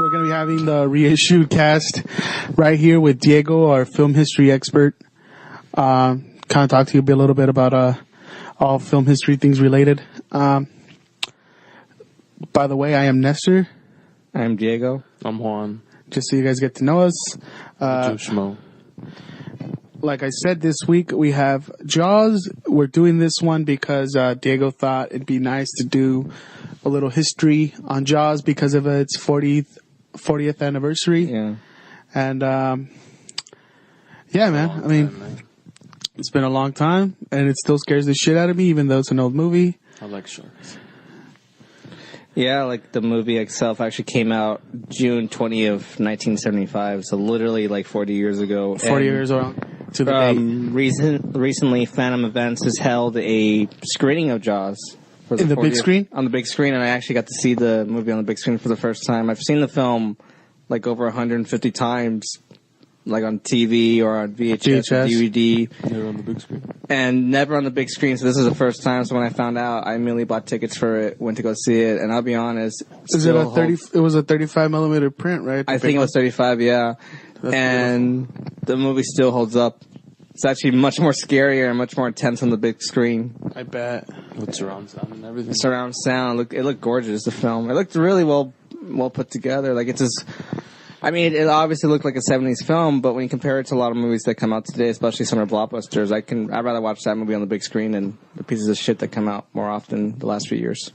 We're going to be having the reissue cast right here with Diego, our film history expert. Kind of talk to you a little bit about all film history things related. By the way, I am Nestor. I'm Diego. I'm Juan. Just so you guys get to know us. Joe Schmo. Like I said, this week we have Jaws. We're doing this one because Diego thought it'd be nice to do a little history on Jaws because of its 40th anniversary. Yeah. And, yeah, man. I mean, it's been a long time, and it still scares the shit out of me, even though it's an old movie. I like sharks. Yeah, like the movie itself actually came out June 20th of 1975, so literally like 40 years ago. 40 years old to the date. Recently, Phantom Events has held a screening of Jaws. For In the big screen? On the big screen, and I actually got to see the movie on the big screen for the first time. I've seen the film like over 150 times, like on TV or on VHS. Or DVD. Never on the big screen. And never on the big screen, so this is the first time. So when I found out, I immediately bought tickets for it, went to go see it, and I'll be honest. Is it a 30? It was a 35 millimeter print, right? I think it was 35, yeah. And the movie still holds up. It's actually much more scarier and much more intense on the big screen. I bet. With surround sound and everything. Surround sound. It looked gorgeous, the film. It looked really well put together. Like, it's just... I mean, it obviously looked like a 70s film, but when you compare it to a lot of movies that come out today, especially summer blockbusters, I'd rather watch that movie on the big screen than the pieces of shit that come out more often the last few years.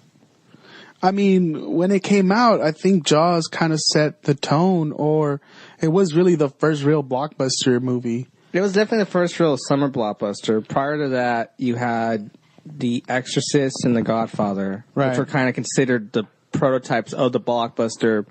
I mean, when it came out, I think Jaws kind of set the tone, or it was really the first real blockbuster movie. It was definitely the first real summer blockbuster. Prior to that, you had The Exorcist and The Godfather, right, which were kind of considered the prototypes of the blockbuster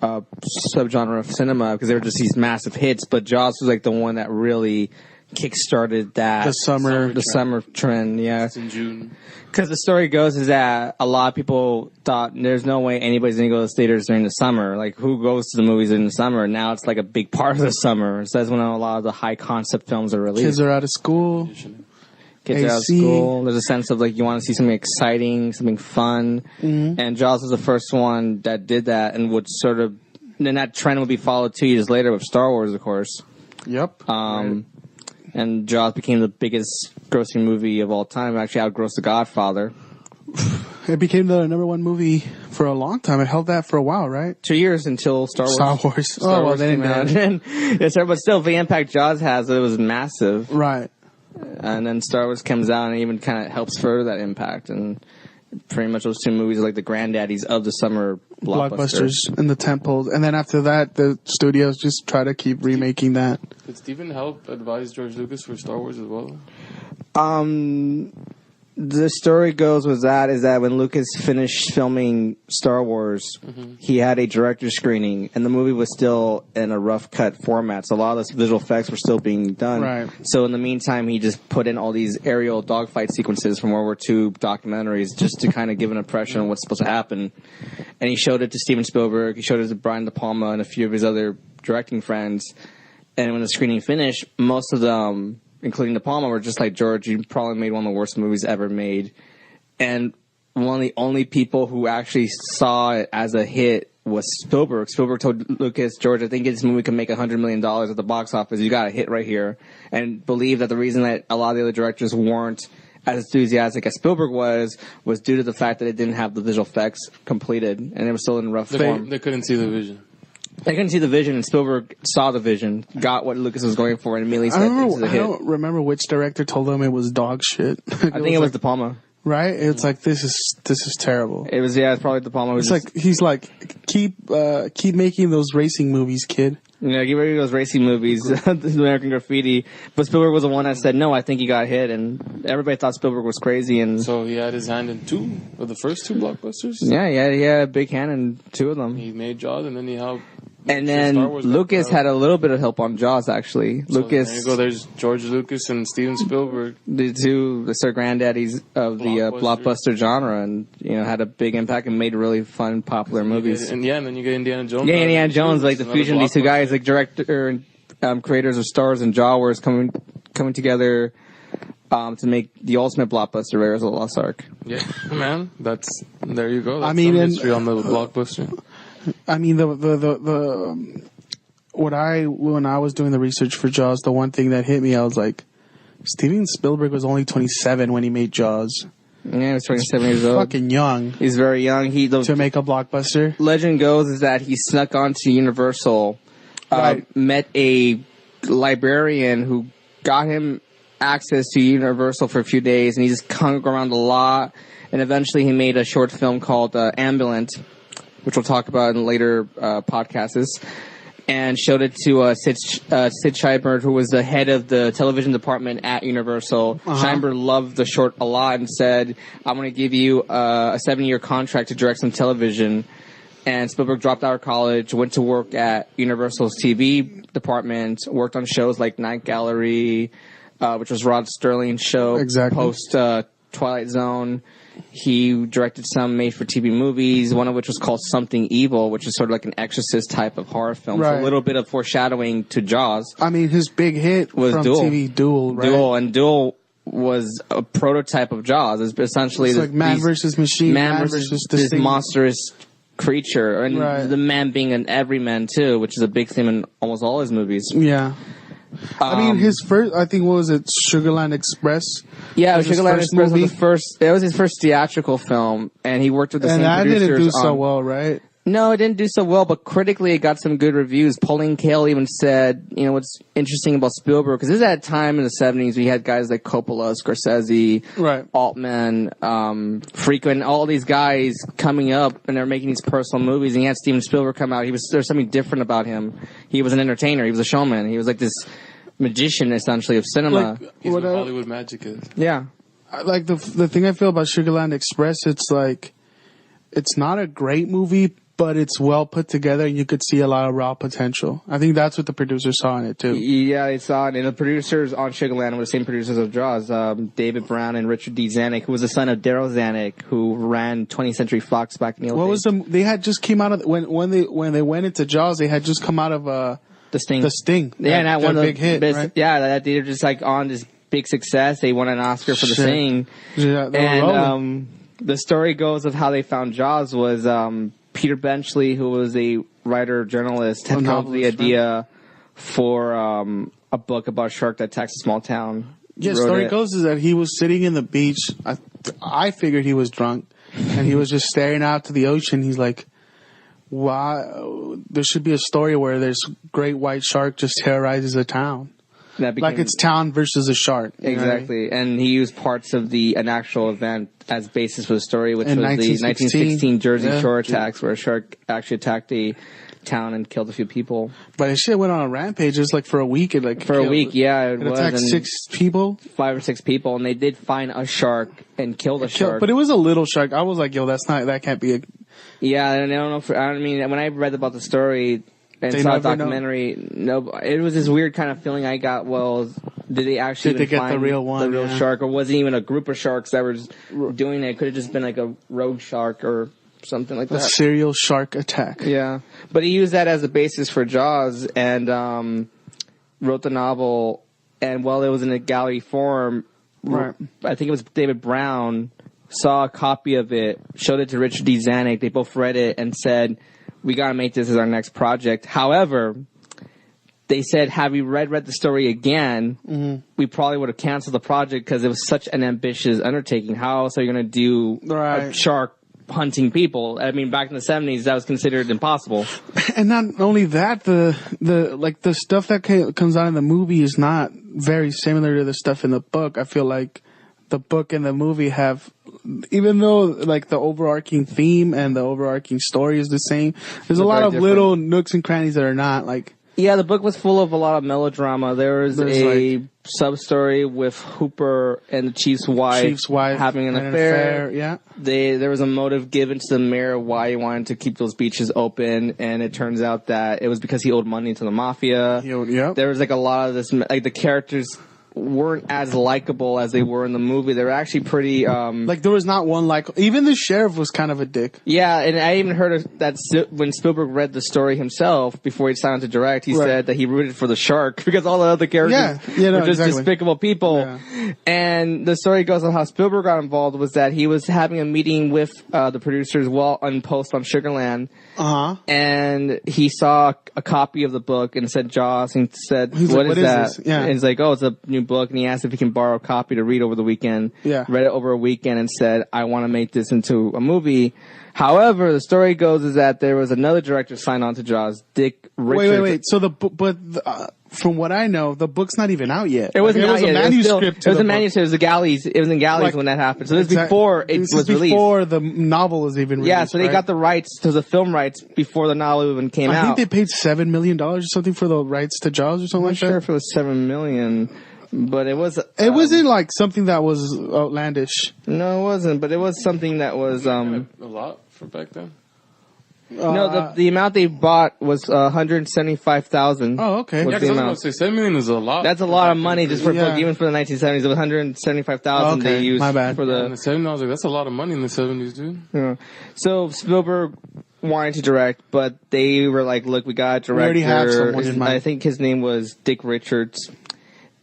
subgenre of cinema because they were just these massive hits. But Jaws was like the one that really kick-started that the summer trend. Yeah, it's in June. Because the story goes is that a lot of people thought there's no way anybody's going to go to the theaters during the summer. Like, who goes to the movies in the summer? Now it's like a big part of the summer. So that's when a lot of the high-concept films are released. Kids are out of school. Kids are out of school. There's a sense of, like, you want to see something exciting, something fun. Mm-hmm. And Jaws was the first one that did that and would sort of... Then that trend would be followed 2 years later with Star Wars, of course. Yep. Right. And Jaws became the biggest grossing movie of all time. It actually outgrossed The Godfather. It became the number one movie for a long time. It held that for a while, right? 2 years until Star Wars. Star Wars they didn't out. Yes, sir, but still, the impact Jaws has, it was massive. Right. And then Star Wars comes out and even kind of helps further that impact. And pretty much those two movies are like the granddaddies of the summer blockbusters and the tentpoles. And then after that, the studios just try to keep remaking that. Did Steven help advise George Lucas for Star Wars as well? The story goes is that when Lucas finished filming Star Wars, he had a director's screening, and the movie was still in a rough cut format. So a lot of the visual effects were still being done. Right. So in the meantime, he just put in all these aerial dogfight sequences from World War II documentaries just to kind of give an impression of what's supposed to happen. And he showed it to Steven Spielberg, he showed it to Brian De Palma and a few of his other directing friends. And when the screening finished, most of them, including De Palma, were just like, George, you probably made one of the worst movies ever made. And one of the only people who actually saw it as a hit was Spielberg. Spielberg told Lucas, George, I think this movie can make $100 million at the box office. You got a hit right here. And believe that the reason that a lot of the other directors weren't as enthusiastic as Spielberg was due to the fact that it didn't have the visual effects completed. And it was still in rough form. They couldn't see the vision. They couldn't see the vision, and Spielberg saw the vision, got what Lucas was going for, and immediately said, "This is a hit." I don't remember which director told him it was dog shit. I think it was De Palma. Right? It's like, this is terrible. It was, yeah, it's probably De Palma. He's like, keep making those racing movies, kid. Yeah, get rid of those racing movies, the American Graffiti. But Spielberg was the one that said, no, I think you got hit, and everybody thought Spielberg was crazy. And so he had his hand in two of the first two blockbusters? Yeah, he had a big hand in two of them. He made Jaws, and then he helped. And then Lucas had a little bit of help on Jaws, actually. So Lucas. There you go. There's George Lucas and Steven Spielberg, the sort of granddaddies of the blockbuster genre, and had a big impact and made really fun, popular movies. And then you get Indiana Jones. Yeah, Indiana Jones, like the fusion of these two guys, like director and creators of Stars and Jaws coming together to make the ultimate blockbuster, Raiders of the Lost Ark. Yeah, man, there you go. That's I mean, history on the blockbuster. I mean, when I was doing the research for Jaws, the one thing that hit me, I was like, Steven Spielberg was only 27 when he made Jaws. Yeah, he was 27 years old. Fucking young. He's very young. To make a blockbuster. Legend goes is that he snuck onto Universal, Right. met a librarian who got him access to Universal for a few days, and he just hung around a lot. And eventually he made a short film called Ambulant, which we'll talk about in later podcasts, and showed it to Sid Sheinberg, who was the head of the television department at Universal. Sheinberg loved the short a lot and said, I'm going to give you a 7-year contract to direct some television. And Spielberg dropped out of college, went to work at Universal's TV department, worked on shows like Night Gallery, which was Rod Sterling's show, post Twilight Zone. He directed some made-for-TV movies, one of which was called Something Evil, which is sort of like an Exorcist type of horror film. Right. So a little bit of foreshadowing to Jaws. I mean, his big hit was from Duel. TV, Duel, right? Duel, and Duel was a prototype of Jaws. It's essentially It's like man versus machine, man versus this monstrous creature, and Right. the man being an everyman too, which is a big theme in almost all his movies. Yeah. I mean, his first, I think, what was it, Sugarland Express? Yeah, was his Sugarland first Express movie? was the first. It was his first theatrical film, and he worked with the And same that producers. didn't do so on- well, right? No, it didn't do so well, but critically it got some good reviews. Pauline Kael even said, you know, what's interesting about Spielberg, because this is at a time in the 70s we had guys like Coppola, Scorsese, Right. Altman, Friedkin, all these guys coming up, and they're making these personal movies, and he had Steven Spielberg come out. There's something different about him. He was an entertainer. He was a showman. He was like this magician, essentially, of cinema. He's what What Hollywood magic is. Yeah. Like the thing I feel about Sugarland Express, it's like, it's not a great movie, but it's well put together, and you could see a lot of raw potential. I think that's what the producers saw in it too. Yeah, they saw it. And the producers on Sugarland were the same producers of Jaws, David Brown and Richard D. Zanuck, who was the son of Daryl Zanuck, who ran 20th Century Fox back in the old What days. was they had just came out of when they went into Jaws, they had just come out of The Sting. The Sting. Yeah, and that their one of the big hit, best, right? Yeah, that they were just like on this big success. They won an Oscar for The Shit. Sting. Yeah, they were rolling. And the story goes of how they found Jaws was Peter Benchley, who was a writer journalist, had come up with the novelist, idea for a book about a shark that attacks a small town. Yeah, Wrote story it. goes is that he was sitting in the beach. I figured he was drunk, and he was just staring out to the ocean. He's like, "Why? There should be a story where this great white shark just terrorizes a town, That became, like it's town versus a shark." You know what I mean? exactly. And he used parts of an actual event as basis for the story, which In was the 1916 Jersey yeah. Shore attacks, where a shark actually attacked a town and killed a few people. But this shit went on a rampage just like for a week. It like For a week, yeah, it it was. attacked And 6 people. 5 or 6 people, and they did find a shark and kill the shark. But it was a little shark. I was like, "Yo, that can't be a." Yeah, and I don't know if, I mean, when I read about the story and They saw the never know. documentary, no, it was this weird kind of feeling I got. Well, did they actually Did they even get find the real one, the real yeah. shark, or was it even a group of sharks that were just doing it? It could have just been like a rogue shark or something like A that. serial shark attack. Yeah, but he used that as a basis for Jaws and wrote the novel. And while it was in a gallery form, Right. I think it was David Brown saw a copy of it, showed it to Richard D. Zanuck. They both read it and said, "We got to make this as our next project." However, they said, "Have we read the story again? We probably would have canceled the project because it was such an ambitious undertaking. How else are you going to do a Right. shark hunting people?" I mean, back in the 70s, that was considered impossible. And not only that, the stuff that comes out in the movie is not very similar to the stuff in the book. I feel like the book and the movie have, even though like the overarching theme and the overarching story is the same, there's a They're lot very of different. little nooks and crannies that are not like. Yeah, the book was full of a lot of melodrama. There's a sub-story with Hooper and the chief's wife having an affair. Yeah. There was a motive given to the mayor why he wanted to keep those beaches open, and it turns out that it was because he owed money to the mafia. Yep. There was like a lot of this, like the characters weren't as likable as they were in the movie. They were actually pretty. Like there was not one even the sheriff was kind of a dick. Yeah, and I even heard that when Spielberg read the story himself before he signed on to direct, he said that he rooted for the shark because all the other characters were just despicable people. Yeah. And the story goes on how Spielberg got involved was that he was having a meeting with the producers while on post on Sugarland. And he saw a copy of the book and said Jaws and said, what is that? This? Yeah. And he's like, oh, it's a new book. And he asked if he can borrow a copy to read over the weekend. Yeah. Read it over a weekend and said, I want to make this into a movie. However, the story goes is that there was another director signed on to Jaws, Dick Richards. Wait. So from what I know, the book's not even out yet. It wasn't out yet. It was a manuscript. It was a manuscript. It was the galleys. It was in galleys when that happened. So this is before it was released. Before the novel was even released. Yeah, so they got the rights to the film rights before the novel even came out. I think they paid $7 million or something for the rights to Jaws or something like that. I'm not sure if it was $7 million. But it was. It wasn't like something that was outlandish. No, it wasn't. But it was something that was. A lot for back then. No, the amount they bought was $175,000. Oh, okay. Yeah, because I was going to say $7 million is a lot. That's a lot of money just for a book, even for the 1970s. It was $175,000 they used for the. In the 70s, I was like, that's a lot of money in the 70s, dude. Yeah. So Spielberg wanted to direct, but they were like, "Look, we got a director." We already have someone in mind. I think his name was Dick Richards.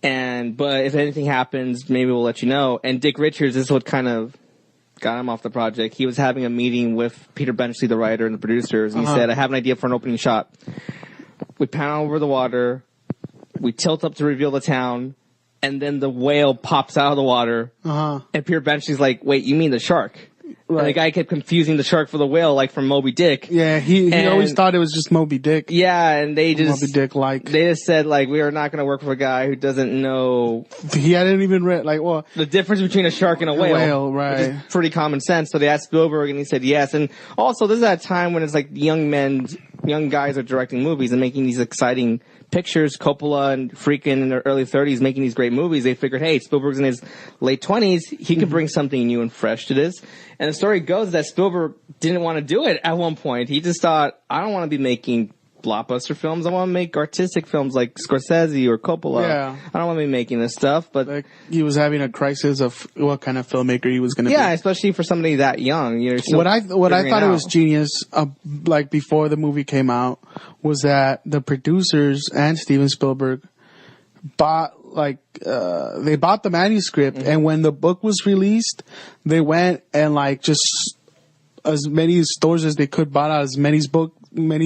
But if anything happens, maybe we'll let you know. And Dick Richards, this is what kind of got him off the project. He was having a meeting with Peter Benchley, the writer, and the producers. And he said, I have an idea for an opening shot. We pan over the water. We tilt up to reveal the town. And then the whale pops out of the water. And Peter Benchley's like, wait, you mean the shark? Right. And the guy kept confusing the shark for the whale, like from Moby Dick. Yeah, he always thought it was just Moby Dick. Yeah, and they just Moby Dick they just said like we are not going to work for a guy who doesn't know. He hadn't even read the difference between a shark and a whale. Right? Which is pretty common sense. So they asked Spielberg, and he said yes. And also, this is at a time when it's like young guys are directing movies and making these exciting pictures. Coppola and Friedkin in their early 30s making these great movies. They figured, hey, Spielberg's in his late 20s. He could bring something new and fresh to this. And the story goes that Spielberg didn't want to do it at one point. He just thought, I don't want to be making blockbuster films. I want to make artistic films like Scorsese or Coppola. Yeah. I don't want to be making this stuff. But like he was having a crisis of what kind of filmmaker he was going to be. Yeah, especially for somebody that young. What I thought it was genius, like before the movie came out, was that the producers and Steven Spielberg bought they bought the manuscript, and when the book was released, they went and just as many stores as they could, bought out as many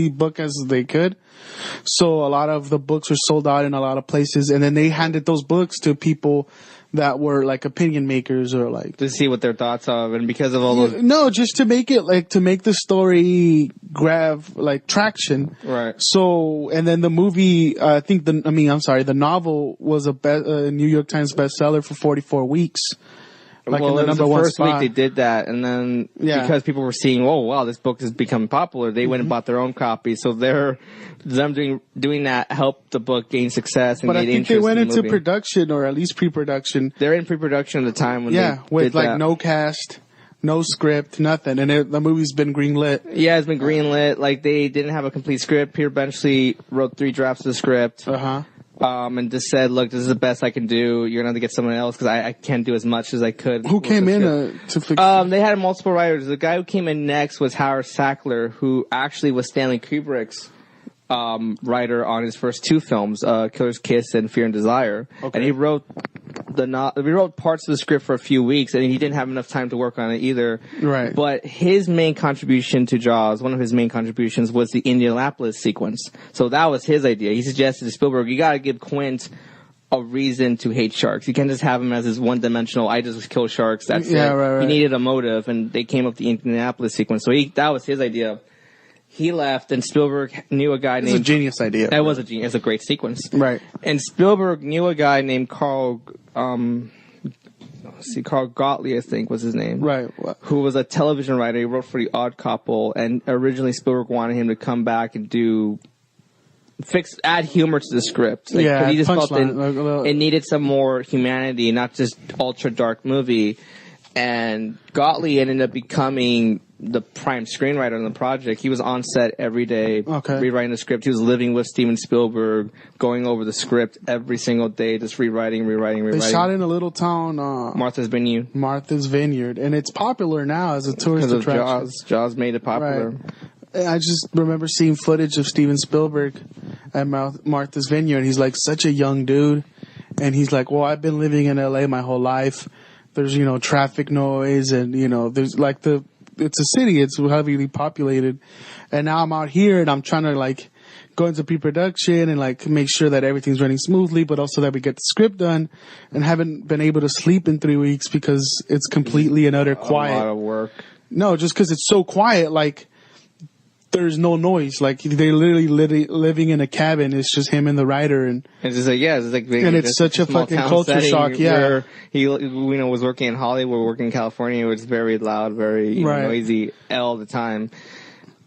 book as they could. So a lot of the books were sold out in a lot of places, and then they handed those books to people that were like opinion makers or like to see what their thoughts are. And because of all those, no, just to make it to make the story grab traction. Right. So, and then the movie, the novel was a New York Times bestseller for 44 weeks. The first week they did that, and then because people were seeing, oh wow, this book has become popular, they went and bought their own copy. So them doing that helped the book gain success. And but I think they went into production, or at least pre-production. They're in pre-production at the time when with no cast, no script, nothing, and the movie's been greenlit. Yeah, it's been greenlit. Like they didn't have a complete script. Peter Benchley wrote 3 drafts of the script. And just said, look, this is the best I can do. You're going to have to get someone else because I can't do as much as I could. Who came in to fix They had multiple writers. The guy who came in next was Howard Sackler, who actually was Stanley Kubrick's writer on his first 2 films, Killer's Kiss and Fear and Desire. Okay. And he wrote parts of the script for a few weeks, and he didn't have enough time to work on it either. Right. But his main contribution to Jaws, one of his main contributions, was the Indianapolis sequence. So that was his idea. He suggested to Spielberg, you got to give Quint a reason to hate sharks. You can't just have him as this one-dimensional, I just kill sharks, that's it. Right. He needed a motive, and they came up with the Indianapolis sequence. So that was his idea. He left, and Spielberg knew a guy named... It was a genius idea. That was a genius. It's a great sequence. Right. And Spielberg knew a guy named Carl Gottlieb, I think was his name. Right. Who was a television writer. He wrote for The Odd Couple, and originally Spielberg wanted him to come back and add humor to the script. He just felt it needed some more humanity, not just ultra dark movie. And Gottlieb ended up becoming the prime screenwriter on the project. He was on set every day, Okay. rewriting the script. He was living with Steven Spielberg, going over the script every single day, just rewriting. They shot in a little town, Martha's Vineyard, and it's popular now as a tourist because of attraction. Jaws. Jaws made it popular. Right. I just remember seeing footage of Steven Spielberg at Martha's Vineyard. He's like such a young dude, and he's like, well, I've been living in LA my whole life. There's, traffic noise, and, there's like it's a city, it's heavily populated. And now I'm out here and I'm trying to like go into pre-production and like make sure that everything's running smoothly, but also that we get the script done, and haven't been able to sleep in 3 weeks because it's completely and utter quiet. A lot of work. No, just because it's so quiet, like there's no noise. Like they're literally living in a cabin. It's just him and the writer, and it's just like and it's such a fucking culture shock. Yeah, where he was working in Hollywood, working in California. It was very loud, very noisy all the time.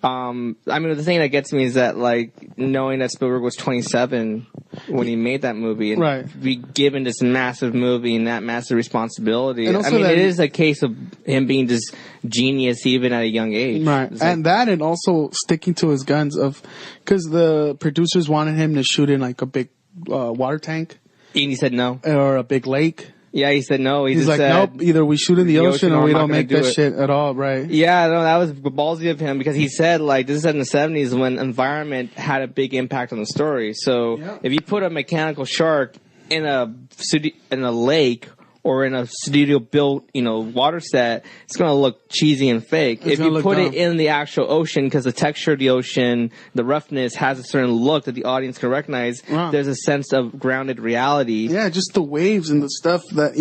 The thing that gets me is that, like, knowing that Spielberg was 27 when he made that movie, and be given this massive movie and that massive responsibility. And also it is a case of him being just genius even at a young age. Right. And also sticking to his guns because the producers wanted him to shoot in like a big water tank. And he said no. Or a big lake. Yeah, he said no. He's like, said, nope, either we shoot in the ocean or we don't make that shit at all, right? Yeah, no, that was ballsy of him, because he said, like, this is in the 70s when environment had a big impact on the story. So if you put a mechanical shark in a lake or in a studio-built, water set, it's going to look cheesy and fake. If you put it in the actual ocean, because the texture of the ocean, the roughness has a certain look that the audience can recognize, there's a sense of grounded reality. Yeah, just the waves and the stuff that,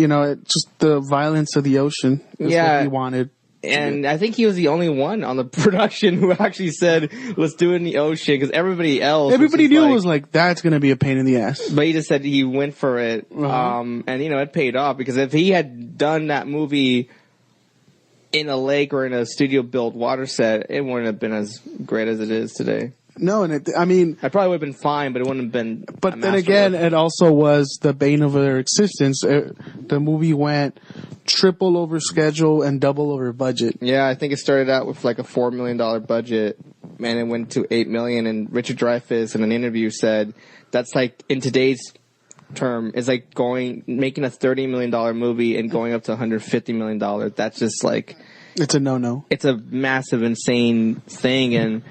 just the violence of the ocean is what he wanted. And I think he was the only one on the production who actually said, let's do it in the ocean, because everybody knew it was like, that's going to be a pain in the ass. But he just said he went for it. And, it paid off, because if he had done that movie in a lake or in a studio-built water set, it wouldn't have been as great as it is today. No, and I probably would have been fine, but it wouldn't have been. But then again, it also was the bane of their existence. The movie went triple over schedule and double over budget. Yeah, I think it started out with like a $4 million budget, and it went to $8 million. And Richard Dreyfuss in an interview said that's like, in today's term, is like making a $30 million movie and going up to $150 million. That's just like, it's a no-no. It's a massive, insane thing, and.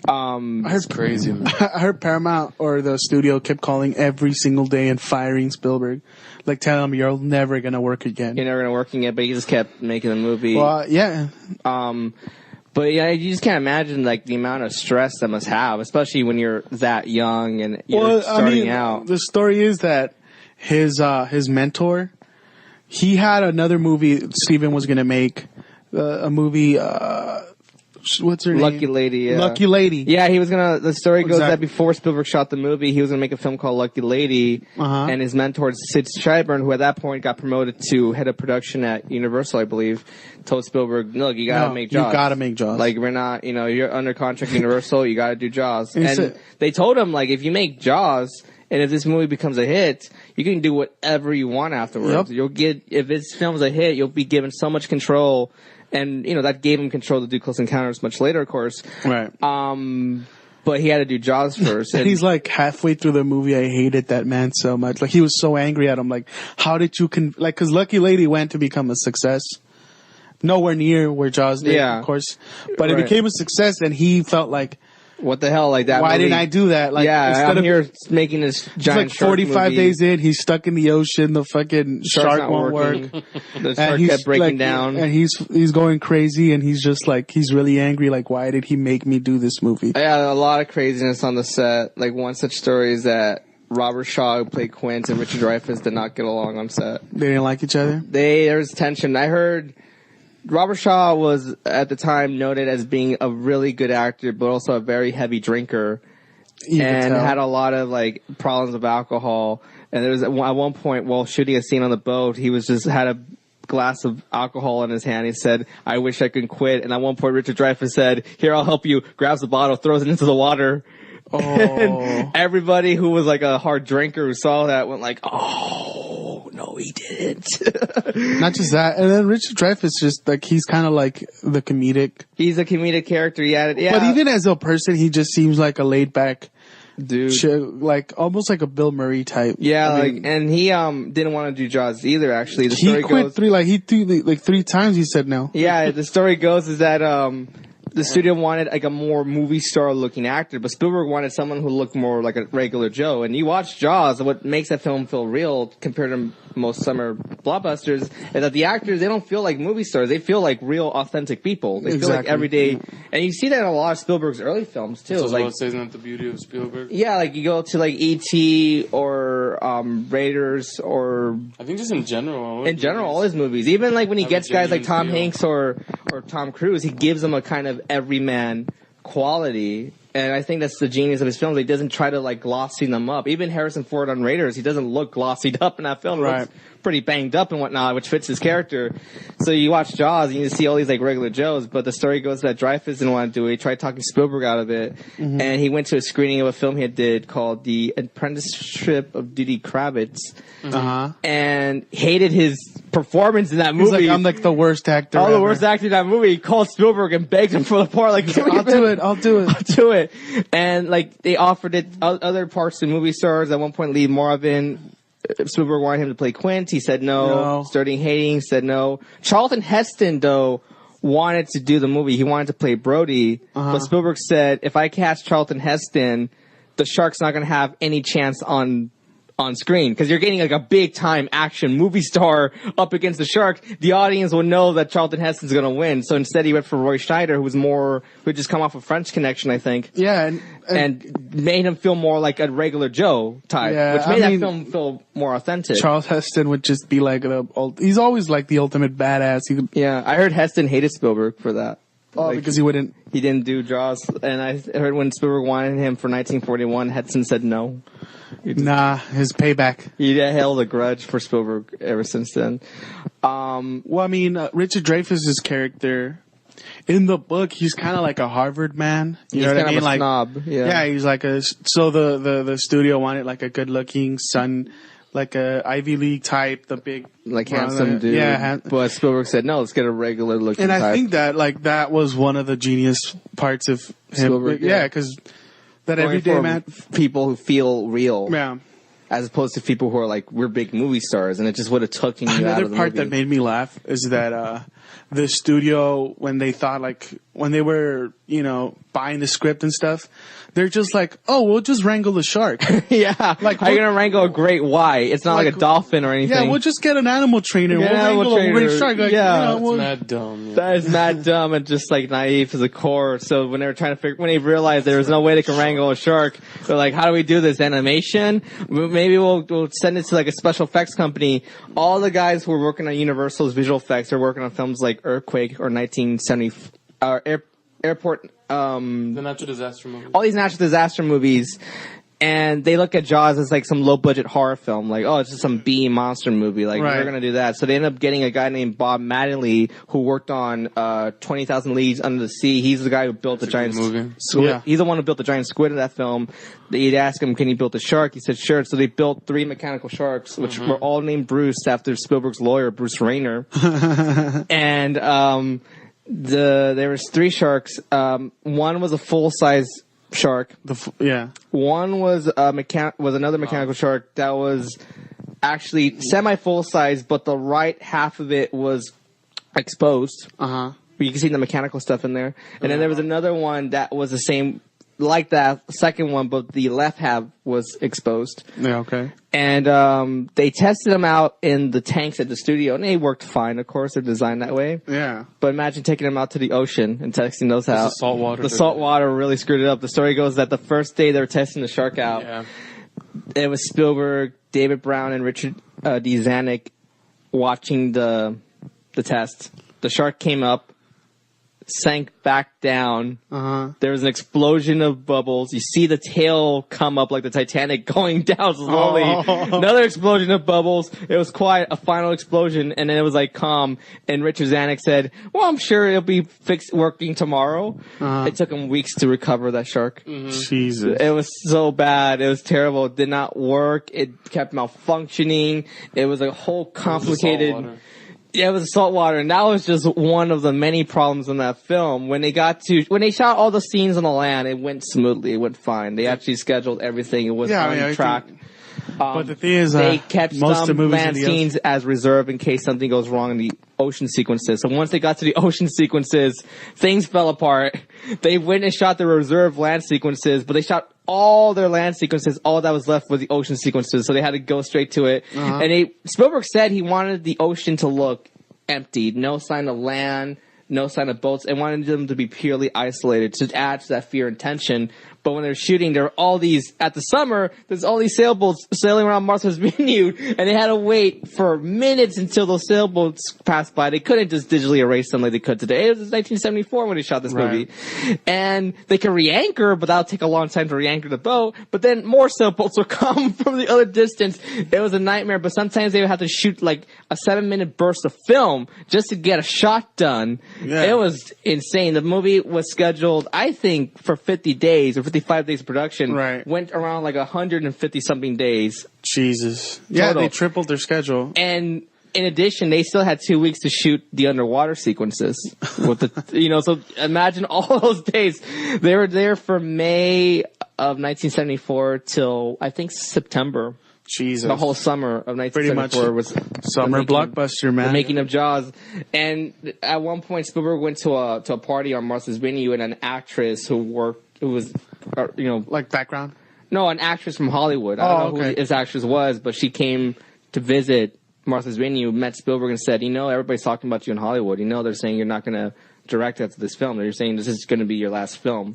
That's crazy, man. I heard Paramount or the studio kept calling every single day and firing Spielberg, like telling him, you're never gonna work again. You're never gonna work again, but he just kept making the movie. Well, yeah. But yeah, you just can't imagine like the amount of stress that must have, especially when you're that young and you're starting out. The story is that his mentor, he had another movie Steven was gonna make, a movie. What's her name? Lucky Lady. Yeah. Lucky Lady. Yeah, he was gonna. The story goes that before Spielberg shot the movie, he was gonna make a film called Lucky Lady, and his mentor Sid Shriburn, who at that point got promoted to head of production at Universal, I believe, told Spielberg, "Look, you gotta make Jaws. You gotta make Jaws. Like, we're not, you're under contract at Universal. You gotta do Jaws." And they told him, like, if you make Jaws, and if this movie becomes a hit, you can do whatever you want afterwards. You'll get, if this film's a hit, you'll be given so much control. And, that gave him control to do Close Encounters much later, of course. Right. But he had to do Jaws first. And he's like, halfway through the movie, I hated that man so much. Like, he was so angry at him. Like, how did you cause Lucky Lady went to become a success. Nowhere near where Jaws did, of course. But it became a success, and he felt like, what the hell, like that? Why didn't I do that? Like, I'm here making this giant shark 45 days in, he's stuck in the ocean. The fucking shark won't work. The shark kept breaking down, and he's going crazy. And he's just like, he's really angry. Like, why did he make me do this movie? Yeah, a lot of craziness on the set. Like, one such story is that Robert Shaw, who played Quint, and Richard Dreyfuss did not get along on set. They didn't like each other. There was tension. I heard. Robert Shaw was, at the time, noted as being a really good actor, but also a very heavy drinker, and had a lot of, like, problems with alcohol. And there was, at one point, while shooting a scene on the boat, he was just had a glass of alcohol in his hand. He said, "I wish I could quit." And at one point, Richard Dreyfuss said, "Here, I'll help you," grabs the bottle, throws it into the water. Oh. And everybody who was, like, a hard drinker who saw that went like, oh. no, he didn't. Not just that, and then Richard Dreyfuss just like he's kind of like the comedic. He's a comedic character. Yeah. But even as a person, he just seems like a laid back dude, like almost like a Bill Murray type. Yeah, and he didn't want to do Jaws either. Actually, the he story quit goes, three times. He said no. Yeah, the story goes is that the studio wanted like a more movie star looking actor, but Spielberg wanted someone who looked more like a regular Joe. And you watch Jaws, and what makes that film feel real compared to most summer blockbusters is that the actors, they don't feel like movie stars. They feel like real, authentic people. They feel like everyday. And you see that in a lot of Spielberg's early films too. So isn't that the beauty of Spielberg? Yeah, like you go to like E.T. or Raiders or I think just in general. All his movies. Even like when he gets guys like Tom Hanks or Tom Cruise, he gives them a kind of everyman quality. And I think that's the genius of his films. He doesn't try to like glossy them up. Even Harrison Ford on Raiders, he doesn't look glossied up in that film. He looks pretty banged up and whatnot, which fits his character. So you watch Jaws and you see all these like regular Joes, but the story goes that Dreyfuss didn't want to do it. He tried talking Spielberg out of it. Mm-hmm. And he went to a screening of a film he did called The Apprenticeship of Didi Kravitz. Uh-huh. And hated his performance in that movie. He's like, I'm like the worst actor ever. the worst actor in that movie. He called Spielberg and begged him for the part. Like, I'll do it. And like they offered it other parts to movie stars. At one point, Lee Marvin, Spielberg wanted him to play Quint. He said no. Sterling Hayden said no. Charlton Heston, though, wanted to do the movie. He wanted to play Brody. But Spielberg said, if I cast Charlton Heston, the shark's not going to have any chance on screen, because you're getting like a big time action movie star up against the shark. The audience will know that Charlton Heston's going to win. So instead he went for Roy Scheider, who had just come off a French Connection, I think. Yeah. And made him feel more like a regular Joe type, which made that film feel more authentic. Charles Heston would just be like he's always like the ultimate badass. I heard Heston hated Spielberg for that. Because he didn't do Jaws. And I heard when Spielberg wanted him for 1941, Heston said no. His payback. He held a grudge for Spielberg ever since then. Richard Dreyfuss's character in the book, he's kind of like a Harvard man. You know what I mean? Like snob. Yeah, he's like so the studio wanted like a good-looking son, like a Ivy League type, the big handsome dude. Yeah, but Spielberg said no. Let's get a regular looking. And I think that that was one of the genius parts of him. Spielberg, because. That everyday man, people who feel real, as opposed to people who are like, we're big movie stars, and it just would have taken you out of the movie. Another part that made me laugh is that the studio, when they were buying the script and stuff, they're just like, oh, we'll just wrangle the shark. Like, how are you gonna wrangle a great white? It's not like a dolphin or anything. Yeah, we'll just get an animal trainer. We'll wrangle a great shark. Like, that's mad dumb. Yeah. That is mad dumb and just like naive to the core. So when they were trying to when they realized there was no way they could wrangle a shark, they're like, how do we do this? Animation? Maybe we'll send it to like a special effects company. All the guys who were working on Universal's visual effects are working on films like Earthquake or 1970 Airport. The natural disaster movies. All these natural disaster movies, and they look at Jaws as like some low budget horror film, like, oh, it's just some B monster movie, like we're gonna do that. So they end up getting a guy named Bob Mattingly who worked on 20,000 Leagues Under the Sea. He's the guy who built the giant squid. Yeah. He's the one who built the giant squid in that film. They'd ask him, can he build a shark? He said, sure. So they built 3 mechanical sharks, which were all named Bruce after Spielberg's lawyer, Bruce Rayner. And there was 3 sharks. One was a full size shark. One was another mechanical shark that was actually semi full size, but the right half of it was exposed. You can see the mechanical stuff in there. And then there was another one that was the same, like that second one, but the left half was exposed. Yeah, okay. And they tested them out in the tanks at the studio, and they worked fine. Of course, they're designed that way. Yeah. But imagine taking them out to the ocean and testing those out. The salt water. The salt water really screwed it up. The story goes that the first day they were testing the shark out, it was Spielberg, David Brown, and Richard D. Zanuck watching the test. The shark came up, sank back down. Uh-huh. There was an explosion of bubbles. You see the tail come up like the Titanic going down slowly. Another explosion of bubbles. It was quite a final explosion, and then it was like calm. And Richard Zanuck said, "Well, I'm sure it'll be working tomorrow." It took him weeks to recover that shark. Jesus. It was so bad. It was terrible. It did not work. It kept malfunctioning. It was a whole complicated. Yeah, it was salt water, and that was just one of the many problems in that film. When they shot all the scenes on the land, it went smoothly. It went fine. They actually scheduled everything. It was on track. But the thing is, they kept most some of the movies land scenes as reserve in case something goes wrong in the ocean sequences. So once they got to the ocean sequences, things fell apart. They went and shot the reserve land sequences, but they shot all their land sequences. All that was left was the ocean sequences, so they had to go straight to it. And Spielberg said he wanted the ocean to look empty, no sign of land, no sign of boats, and wanted them to be purely isolated to add to that fear and tension. But when they're shooting, there are all these, at the summer, there's all these sailboats sailing around Martha's Vineyard, and they had to wait for minutes until those sailboats passed by. They couldn't just digitally erase them like they could today. It was 1974 when they shot this movie. And they could re-anchor, but that'll take a long time to re-anchor the boat. But then more sailboats would come from the other distance. It was a nightmare, but sometimes they would have to shoot like a 7-minute burst of film just to get a shot done. Yeah. It was insane. The movie was scheduled, I think, for 50 days or 55 days of production. Went around like 150 something days. Jesus. Yeah, total. they tripled their schedule. And in addition, they still had 2 weeks to shoot the underwater sequences with the, so imagine all those days. They were there for May of 1974 till I think September. Jesus. The whole summer of 1974 was summer blockbuster, man. The making of Jaws. And at one point, Spielberg went to a party on Martha's Vineyard, and an actress who was, like background? No, an actress from Hollywood. I don't know who this actress was, but she came to visit Martha's Vineyard, met Spielberg, and said, everybody's talking about you in Hollywood. They're saying you're not going to direct after this film. They're saying this is going to be your last film.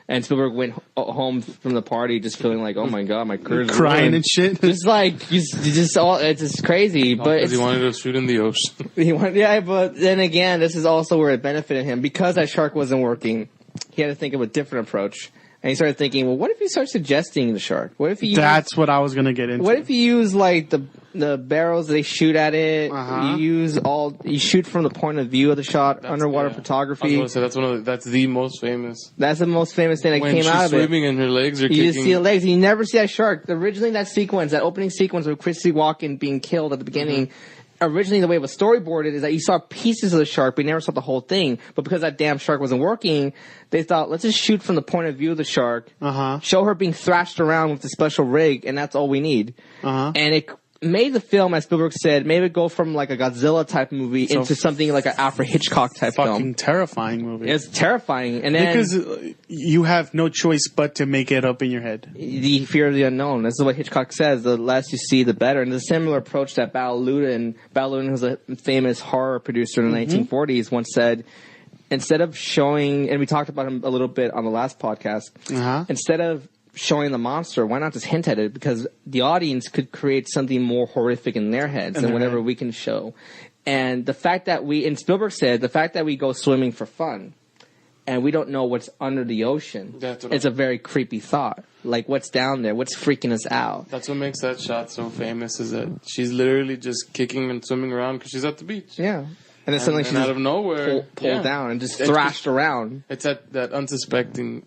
And Spielberg went home from the party just feeling like, oh my God, my career's crying ruined. and shit. Just like, it's just crazy. But he wanted to shoot in the ocean. But then again, this is also where it benefited him. Because that shark wasn't working, he had to think of a different approach. And he started thinking, well, what if you start suggesting the shark? What if he That's what I was going to get into. What if you use like the barrels they shoot at it? You shoot from the point of view of the shot, underwater photography. I was going to say that's the most famous. That's the most famous thing that came out of it. When she's swimming and her legs are kicking. You just see the legs, and you never see that shark. Originally, that opening sequence of Christy Walken being killed at the beginning. Originally, the way it was storyboarded is that you saw pieces of the shark, but you never saw the whole thing. But because that damn shark wasn't working, they thought, let's just shoot from the point of view of the shark, show her being thrashed around with the special rig, and that's all we need. And it made the film, as Spielberg said, made it go from like a Godzilla type movie into something like an Alfred Hitchcock type film. Fucking terrifying movie. It's terrifying. And then, because you have no choice but to make it up in your head. The fear of the unknown. This is what Hitchcock says. The less you see, the better. And the similar approach that Bal Luden, who's a famous horror producer in the 1940s, once said, instead of showing, and we talked about him a little bit on the last podcast, instead of showing the monster, why not just hint at it? Because the audience could create something more horrific in their heads than whatever we can show. And the fact that and Spielberg said, the fact that we go swimming for fun and we don't know what's under the ocean, it's a very creepy thought. Like, what's down there? What's freaking us out? That's what makes that shot so famous, is that she's literally just kicking and swimming around because she's at the beach. Yeah. And then suddenly she's out of nowhere pulled down and just thrashed around. It's that unsuspecting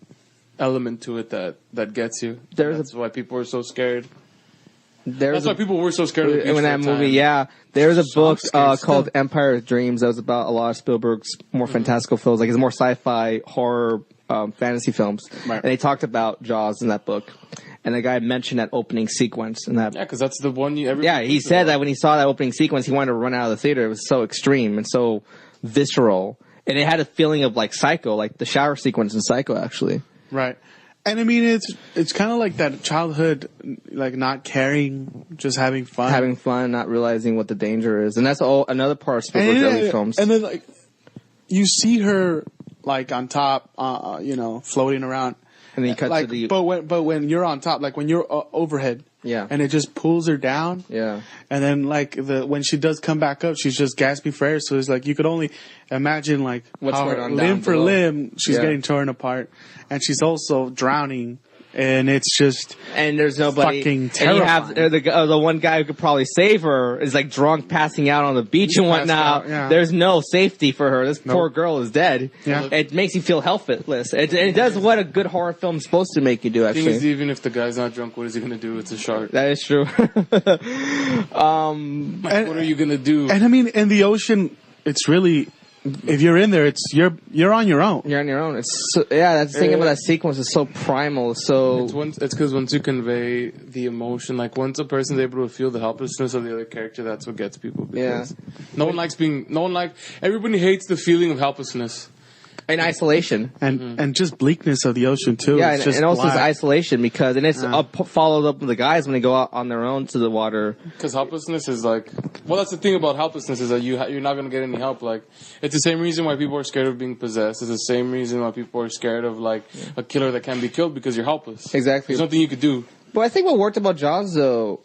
element to it that gets you. That's why people were so scared. That's why people were so scared of the beach in that movie. Yeah, there's a book called Empire of Dreams that was about a lot of Spielberg's more fantastical films, like his more sci-fi horror fantasy films. And they talked about Jaws in that book. And the guy mentioned that opening sequence in that. Yeah, because that's the one he said that when he saw that opening sequence, he wanted to run out of the theater. It was so extreme and so visceral, and it had a feeling of like Psycho, like the shower sequence in Psycho, actually. Right. And I mean, it's kind of like that childhood, like not caring, just having fun. Having fun, not realizing what the danger is. And that's another part of Spielberg's early films. And then, like, you see her, like, on top, floating around. And then you cut to the... But when you're on top, like, when you're overhead, Yeah. And it just pulls her down. Yeah. And then like when she does come back up, she's just gasping for air. So it's like you could only imagine like what's how going her on limb down for below. limb, she's getting torn apart. And she's also drowning. And it's just there's nobody. Fucking and you have terrifying. the one guy who could probably save her is like drunk, passing out on the beach and whatnot. Yeah. There's no safety for her. This poor girl is dead. Yeah. It makes you feel helpless. It does what a good horror film's supposed to make you do. Actually, The thing is, even if the guy's not drunk, what is he gonna do? It's a shark. That is true. What are you gonna do? And I mean, in the ocean, it's really, if you're in there, you're on your own. You're on your own. It's that's the thing about that sequence. It's so primal. So It's because once you convey the emotion, like once a person's able to feel the helplessness of the other character, that's what gets people. Because everybody hates the feeling of helplessness. in isolation. And just bleakness of the ocean too. Yeah, It's just and also it's black. isolation because it's followed up with the guys when they go out on their own to the water. Because helplessness is like, well, that's the thing about helplessness is that you're not going to get any help. Like, it's the same reason why people are scared of being possessed. It's the same reason why people are scared of like a killer that can be killed because you're helpless. Exactly. There's nothing you could do. But I think what worked about Jaws, though,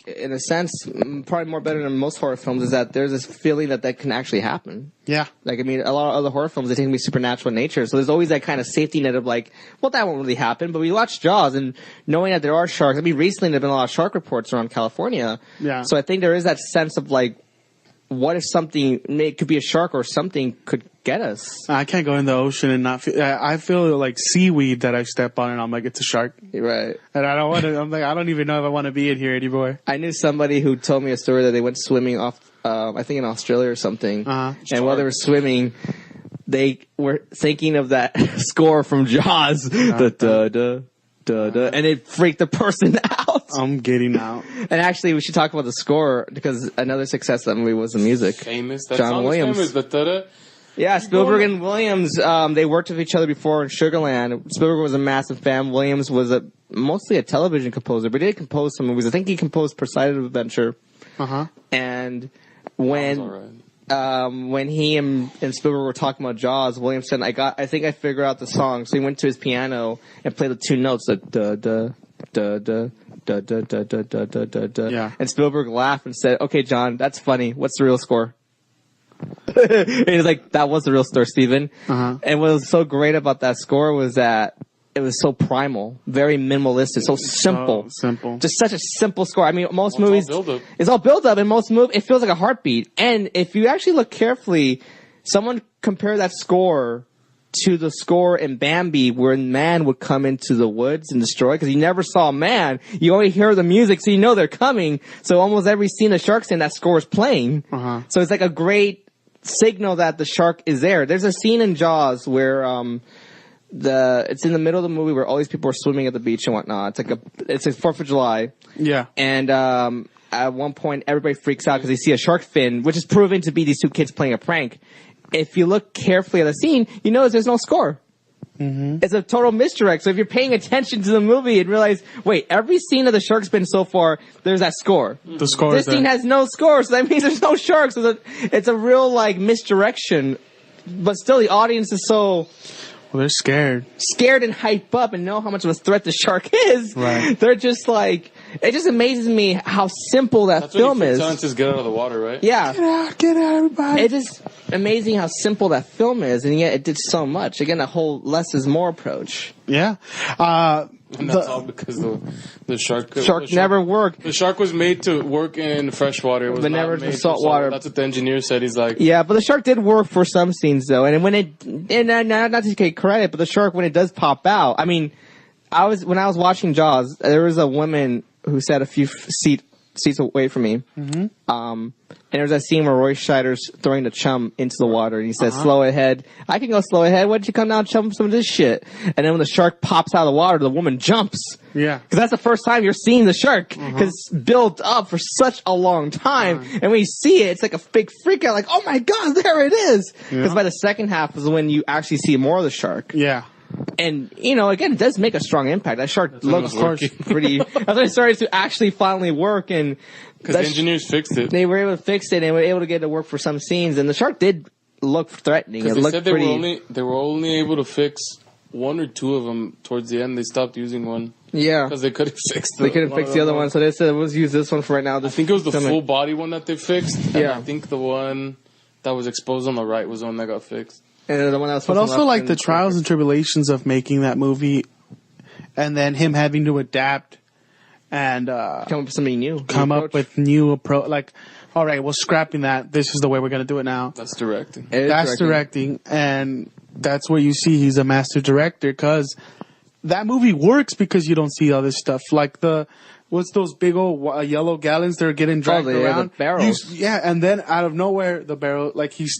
in a sense, probably more better than most horror films, is that there's this feeling that can actually happen. Yeah. Like, I mean, a lot of other horror films, they tend to be supernatural in nature. So there's always that kind of safety net of like, well, that won't really happen. But we watch Jaws and knowing that there are sharks. I mean, recently there have been a lot of shark reports around California. Yeah. So I think there is that sense of like, what if something, it could be a shark or something could get us? I can't go in the ocean and not feel, I feel like seaweed that I step on and I'm like, it's a shark. Right. And I don't want to, I'm like, I don't even know if I want to be in here anymore. I knew somebody who told me a story that they went swimming off, I think in Australia or something. And while they were swimming, they were thinking of that score from Jaws. And it freaked the person out. I'm getting out. And actually, we should talk about the score because another success of that movie was the music. Famous. That John song Williams. is famous. Da-da-da. Yeah, Spielberg and Williams, they worked with each other before in Sugarland. Spielberg was a massive fan. Williams was mostly a television composer, but he did compose some movies. I think he composed Poseidon Adventure. And when he and Spielberg were talking about Jaws, Williams said, I think I figured out the song. So he went to his piano and played the two notes, the da da da da da da da da da da da. Yeah. And Spielberg laughed and said, "Okay, John, that's funny. What's the real score?" And he was like, "That was the real score, Steven." And what was so great about that score was that it was so primal, very minimalistic, so simple. Simple. Just such a simple score. I mean, most movies, it's all build up. In most movies, it feels like a heartbeat. And if you actually look carefully, someone compare that score to the score in Bambi where man would come into the woods and destroy, because you never saw a man. You only hear the music, so you know they're coming. So almost every scene of sharks in that score is playing. So it's like a great signal that the shark is there. There's a scene in Jaws where it's in the middle of the movie where all these people are swimming at the beach and whatnot. It's a 4th of July. Yeah. And at one point, everybody freaks out because they see a shark fin, which is proven to be these two kids playing a prank. If you look carefully at the scene, you notice there's no score. It's a total misdirect. So if you're paying attention to the movie and realize, wait, every scene of the shark spin so far, there's that score. The score. This scene has no score, so that means there's no sharks. So it's a real like misdirection. But still, the audience is so... Well, they're scared and hype up and know how much of a threat the shark is. Right. They're just like, it just amazes me how simple that film is. That's just get out of the water, right? Yeah. Get out, everybody. It's just amazing how simple that film is, and yet it did so much. Again, that whole less is more approach. Yeah. And that's all because the shark never worked. The shark was made to work in fresh water. It was but not never made in salt water. That's what the engineer said. He's like, yeah, but the shark did work for some scenes though, and not to take credit, but the shark when it does pop out, I mean, when I was watching Jaws, there was a woman who sat a few seats away from me. And there's that scene where Roy Scheider's throwing the chum into the water, and he says, slow ahead. I can go slow ahead. Why don't you come down and chum some of this shit? And then when the shark pops out of the water, the woman jumps. Yeah. Because that's the first time you're seeing the shark, because it's built up for such a long time. And when you see it, it's like a big freak out, like, oh my God, there it is. Because by the second half is when you actually see more of the shark. Yeah. And, again, it does make a strong impact. That shark looks pretty... That's when it started to actually finally work, and... Because the engineers fixed it. They were able to fix it, and were able to get it to work for some scenes, and the shark did look threatening. It looked pretty... They were only able to fix one or two of them towards the end. They stopped using one. Yeah. Because they couldn't fix They couldn't fix the other one, so they said, let's use this one for right now. I think it was the full body one that they fixed. And Yeah. I think the one that was exposed on the right was the one that got fixed. And the one that was But also, like, the trials and tribulations of making that movie, and then him having to adapt and come up with something new. come up with new approach. Like, all right, well, scrapping that. This is the way we're going to do it now. That's directing. That's directing, and that's where you see he's a master director, because that movie works because you don't see all this stuff. Like what's those big old yellow gallons that are getting dragged around? The barrels. And then out of nowhere, the barrel, he's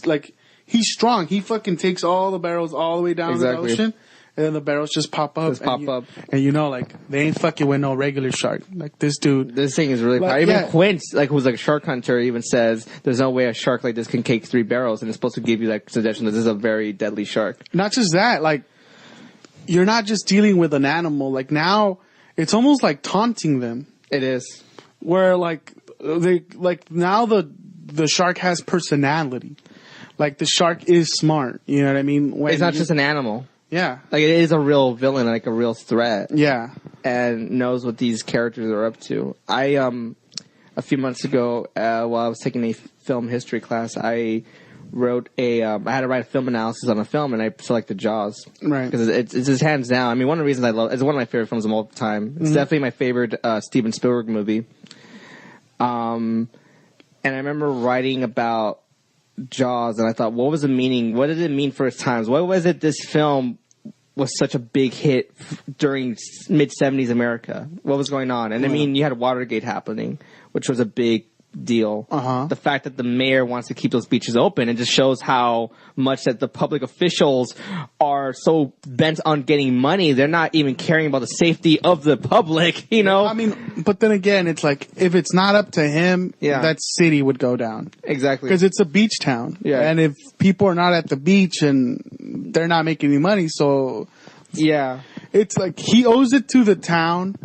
strong. He fucking takes all the barrels all the way down to the ocean. And then the barrels just pop up. And you know, like, they ain't fucking with no regular shark. Like, this dude. This thing is really powerful. Even Quint, like, who's like a shark hunter, even says there's no way a shark like this can take 3 barrels. And it's supposed to give you that suggestion that this is a very deadly shark. Not just that, like, you're not just dealing with an animal. Like, now, it's almost like taunting them. It is. Where, like, now the shark has personality. Like, the shark is smart. You know what I mean? It's not just an animal. Yeah. Like, it is a real villain, like a real threat. Yeah. And knows what these characters are up to. A few months ago, while I was taking a film history class, I wrote I had to write a film analysis on a film, and I selected Jaws. Right. Because it's just hands down. I mean, one of the reasons I love it's one of my favorite films of all time. It's definitely my favorite Steven Spielberg movie. And I remember writing about Jaws, and I thought, what was the meaning? What did it mean for its times? What was it this film was such a big hit during mid-70s America? What was going on? And I mean, you had Watergate happening, which was a big deal. The fact that the mayor wants to keep those beaches open, it just shows how much that the public officials are so bent on getting money, they're not even caring about the safety of the public, you know? I mean, but then again, it's like, if it's not up to him, that city would go down. Exactly. Because it's a beach town. Yeah. And if people are not at the beach and they're not making any money, so... Yeah. It's like, he owes it to the town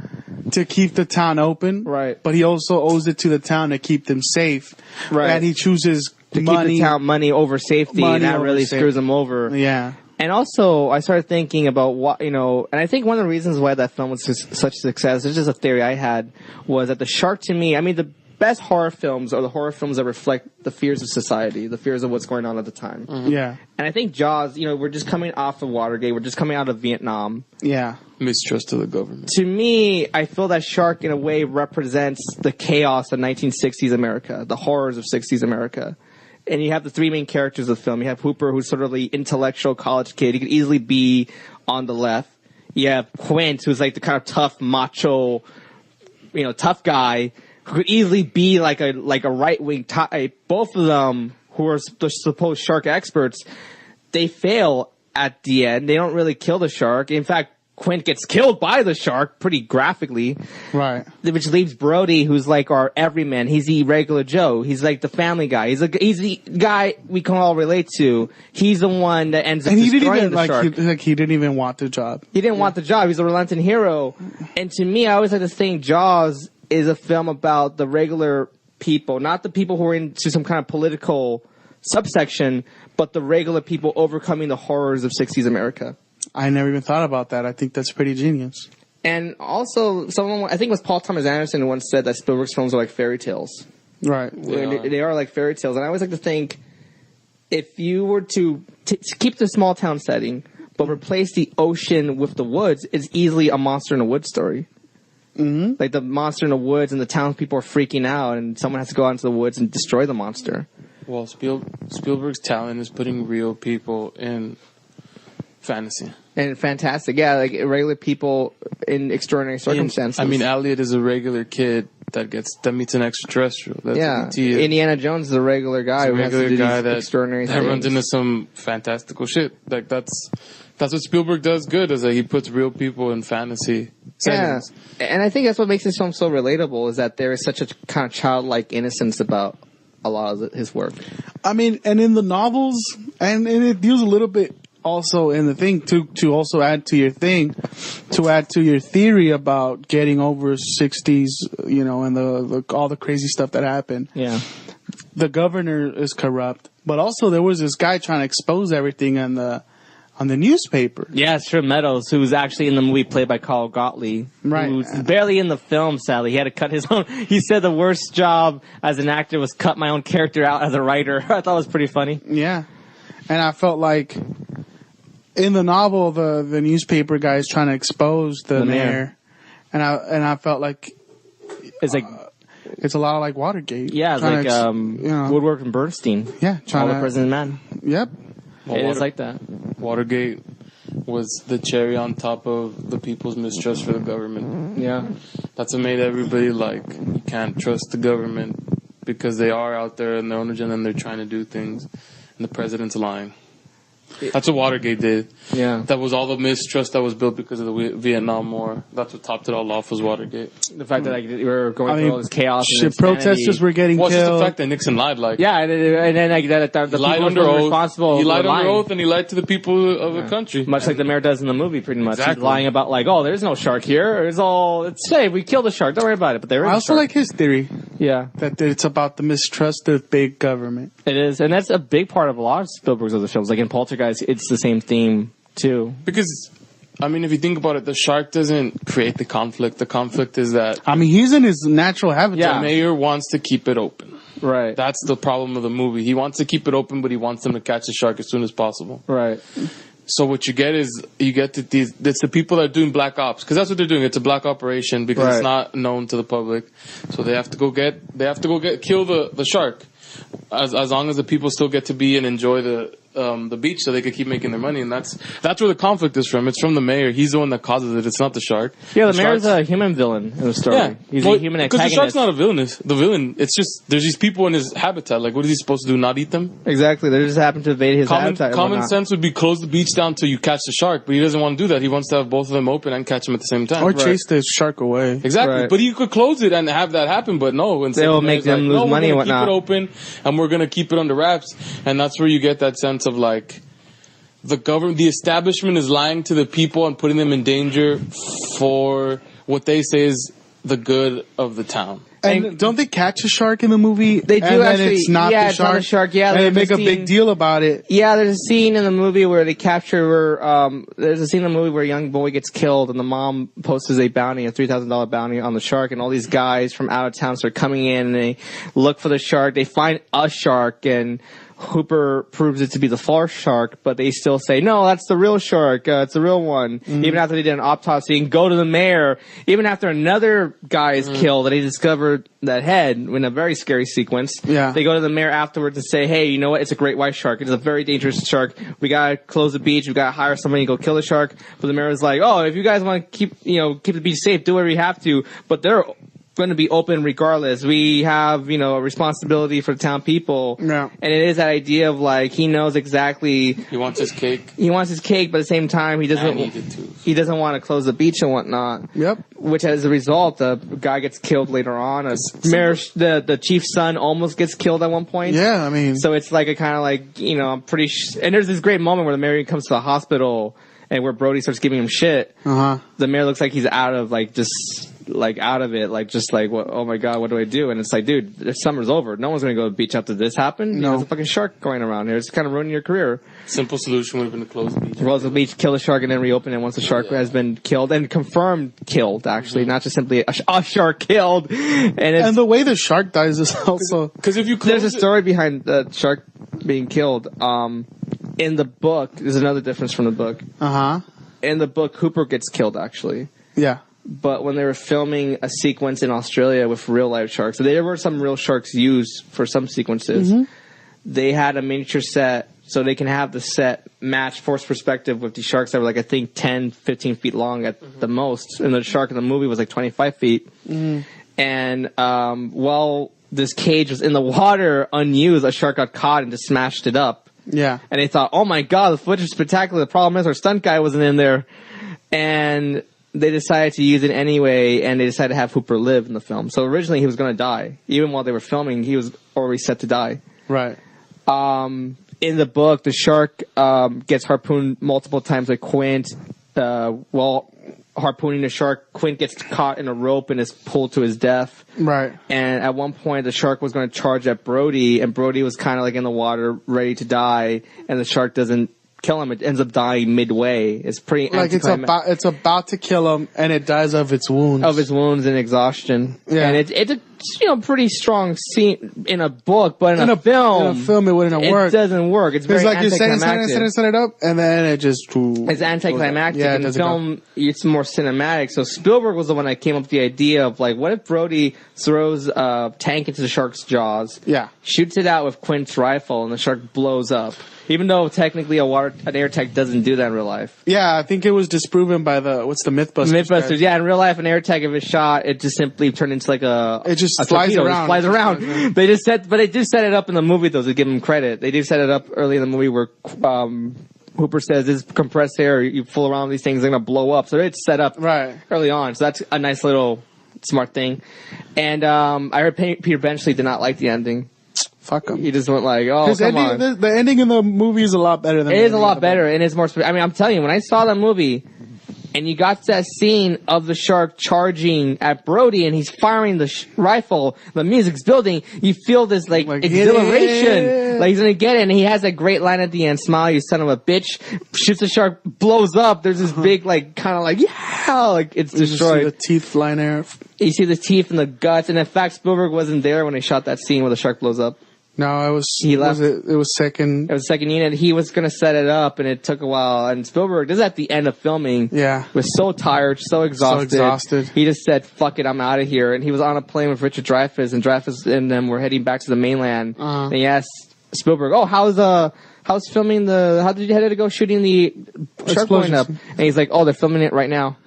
to keep the town open. Right. But he also owes it to the town to keep them safe. Right. And he chooses to keep the town money over safety, and that really screws him over. Yeah. And also, I started thinking about what, and I think one of the reasons why that film was such a success, it's just a theory I had, was that the shark, to me, I mean, the best horror films are the horror films that reflect the fears of society, the fears of what's going on at the time. Yeah. And I think Jaws, we're just coming off of Watergate, we're just coming out of Vietnam. Yeah. Mistrust of the government. To me, I feel that shark, in a way, represents the chaos of 1960s America, the horrors of 60s America. And you have the 3 main characters of the film. You have Hooper, who's sort of the intellectual college kid. He could easily be on the left. You have Quint, who's like the kind of tough, macho, tough guy, who could easily be like a right-wing type. Both of them, who are the supposed shark experts, they fail at the end. They don't really kill the shark. In fact, Quint gets killed by the shark pretty graphically. Right. Which leaves Brody, who's like our everyman. He's the regular Joe. He's like the family guy. He's the guy we can all relate to. He's the one that ends up destroying the shark. He didn't even want the job. He didn't want the job. He's a relenting hero. And to me, I always like to think Jaws is a film about the regular people, not the people who are into some kind of political subsection, but the regular people overcoming the horrors of 60s America. I never even thought about that. I think that's pretty genius. And also, I think it was Paul Thomas Anderson who once said that Spielberg's films are like fairy tales. Right. They are like fairy tales. And I always like to think, if you were to keep the small town setting, but replace the ocean with the woods, it's easily a monster in a woods story. Mm-hmm. Like the monster in the woods, and the townspeople are freaking out, and someone has to go out into the woods and destroy the monster. Well, Spielberg's talent is putting real people in fantasy. And fantastic, yeah, like regular people in extraordinary circumstances. I mean, Elliot is a regular kid that meets an extraterrestrial. That's Indiana Jones is a regular guy who has to do these extraordinary things. That runs into some fantastical shit. Like that's what Spielberg does good, is that he puts real people in fantasy settings. Yeah, and I think that's what makes this film so relatable, is that there is such a kind of childlike innocence about a lot of his work. I mean, and in the novels, and it deals a little bit also in the thing to also add to your thing, to add to your theory about getting over 60s, and the all the crazy stuff that happened. Yeah. The governor is corrupt, but also there was this guy trying to expose everything on on the newspaper. Yeah, it's true. Meadows, who's actually in the movie, played by Carl Gottlieb. Right. Who's barely in the film, sadly. He had to cut his own. He said the worst job as an actor was cut my own character out as a writer. I thought it was pretty funny. Yeah. And I felt like in the novel, the newspaper guy is trying to expose the mayor. And I felt like it's like it's a lot of like Watergate. Yeah, it's like Woodward and Bernstein. Yeah, All the President's Men. Yep. Well, it is like that. Watergate was the cherry on top of the people's mistrust for the government. Yeah. That's what made everybody like, you can't trust the government because they are out there in their own agenda and they're trying to do things, and the president's lying. That's what Watergate did. Yeah. That was all the mistrust that was built because of the Vietnam War. That's what topped it all off, was Watergate. The fact that we were going through all this chaos and protesters were getting killed. Well, it's just the fact that Nixon lied. Like, yeah, and then like the he lied people under who were oath. responsible. He lied were under lying. oath, and he lied to the people of the country. Much like the mayor does in the movie, pretty much. Exactly. He's lying about like, oh, there's no shark here. It's safe. We killed the shark. Don't worry about it. But there is. I also like his theory. Yeah. That it's about the mistrust of big government. It is, and that's a big part of a lot of Spielberg's other films. Like in Poltergeist, it's the same theme too. Because, I mean, if you think about it, the shark doesn't create the conflict. The conflict is that... I mean, he's in his natural habitat. Yeah. The mayor wants to keep it open. Right. That's the problem of the movie. He wants to keep it open, but he wants them to catch the shark as soon as possible. Right. So what you get is, it's the people that are doing black ops, because that's what they're doing. It's a black operation because it's not known to the public. So they have to go kill the shark. As long as the people still get to be and enjoy the beach, so they could keep making their money, and that's where the conflict is from. It's from the mayor. He's the one that causes it. It's not the shark. Yeah, the mayor's a human villain in the story. Yeah, he's a human antagonist. Because the shark's not a villain. The villain. It's just there's these people in his habitat. Like, what is he supposed to do? Not eat them? Exactly. They just happen to invade his habitat. Common sense would be close the beach down till you catch the shark, but he doesn't want to do that. He wants to have both of them open and catch them at the same time, or chase the shark away. Exactly. Right. But he could close it and have that happen. But no, they will make them lose money and whatnot. Keep it open, and we're gonna keep it under wraps, and that's where you get that sense of like. The establishment is lying to the people and putting them in danger for what they say is the good of the town. And don't they catch a shark in the movie? They do, and actually. Then it's not the it's not the shark. Yeah, and they make a big deal about it. Yeah, there's a scene in the movie where they capture. There's a scene in the movie where a young boy gets killed, and the mom posts a bounty, a $3,000 bounty on the shark, and all these guys from out of town start coming in, and they look for the shark. They find a shark, and Hooper proves it to be the false shark, but they still say, no, that's the real shark. It's the real one. Mm-hmm. Even after they did an autopsy and go to the mayor, even after another guy is killed and they discovered that head in a very scary sequence, they go to the mayor afterwards and say, hey, you know what? It's a great white shark. It's a very dangerous shark. We gotta close the beach. We gotta hire somebody to go kill the shark. But the mayor is like, oh, if you guys want to keep the beach safe, do whatever you have to. But they're going to be open regardless. We have, a responsibility for the town people. Yeah. And it is that idea of like, he knows exactly. He wants his cake. He wants his cake, but at the same time, he doesn't want to close the beach and whatnot. Yep. Which as a result, the guy gets killed later on. The chief's son almost gets killed at one point. Yeah, I mean. So it's like a kind of like, I'm pretty and there's this great moment where the mayor comes to the hospital and where Brody starts giving him shit. Uh-huh. The mayor looks like he's out of out of it, what, oh my god, what do I do? And it's like, dude, the summer's over. No one's going to go to the beach after this happened. No. There's a fucking shark going around here. It's kind of ruining your career. Simple solution would have been to close the beach. Close the beach, kill the shark, and then reopen it once the shark has been killed and confirmed killed, actually, not just simply a shark killed. And the way the shark dies is also... Because if you there's a story behind the shark being killed. In the book, there's another difference from the book. Uh-huh. In the book, Hooper gets killed, actually. Yeah. But when they were filming a sequence in Australia with real live sharks, so there were some real sharks used for some sequences. Mm-hmm. They had a miniature set so they can have the set match force perspective with the sharks that were I think 10, 15 feet long at the most. And the shark in the movie was 25 feet. Mm-hmm. And while this cage was in the water unused, a shark got caught and just smashed it up. Yeah. And they thought, oh my god, the footage is spectacular. The problem is our stunt guy wasn't in there. And they decided to use it anyway, and they decided to have Hooper live in the film. So originally he was going to die. Even while they were filming, he was already set to die. Right. In the book, the shark gets harpooned multiple times by Quint. While harpooning the shark, Quint gets caught in a rope and is pulled to his death. Right. And at one point, the shark was going to charge at Brody, and Brody was kind of in the water, ready to die, and the shark doesn't kill him. It ends up dying midway. It's pretty like it's about to kill him, and it dies of its wounds. Of its wounds and exhaustion. Yeah, and it's a pretty strong scene in a book, but in a film, it wouldn't work. It doesn't work. It's very anticlimactic. You set it up, and then it just. It's anticlimactic. Yeah, in the film, it's more cinematic. So Spielberg was the one that came up with the idea of like, what if Brody throws a tank into the shark's jaws? Yeah, shoots it out with Quint's rifle, and the shark blows up. Even though technically an air tech doesn't do that in real life. Yeah, I think it was disproven by the Mythbusters. Mythbusters, yeah. In real life, an air tech, if it's shot, it just simply turned into like it just flies around. It flies around. They set it up in the movie though to give them credit. They did set it up early in the movie where Hooper says, "This compressed air, you fool around with these things, they're gonna blow up." So it's set up early on. So that's a nice little smart thing. And I heard Peter Benchley did not like the ending. Fuck him. He just went like, oh, come on. The ending in the movie is a lot better than it is a lot better, and it's more. I mean, I'm telling you, when I saw that movie, and you got that scene of the shark charging at Brody, and he's firing the rifle, the music's building. You feel this like exhilaration, like he's gonna get it, and he has that great line at the end: "Smile, you son of a bitch." Shoots the shark, blows up. There's this big, like, kind of like, yeah, like it's destroyed. You see the teeth flying there. You see the teeth and the guts, and in fact, Spielberg wasn't there when they shot that scene where the shark blows up. No, he left. It was second. It was second unit. He was going to set it up, and it took a while. And Spielberg, this is at the end of filming. Yeah. Was so tired, so exhausted. He just said, fuck it, I'm out of here. And he was on a plane with Richard Dreyfuss, and Dreyfuss and them were heading back to the mainland. And he asked Spielberg, oh, how's filming how did you head to go shooting the shark blowing up? And he's like, oh, they're filming it right now.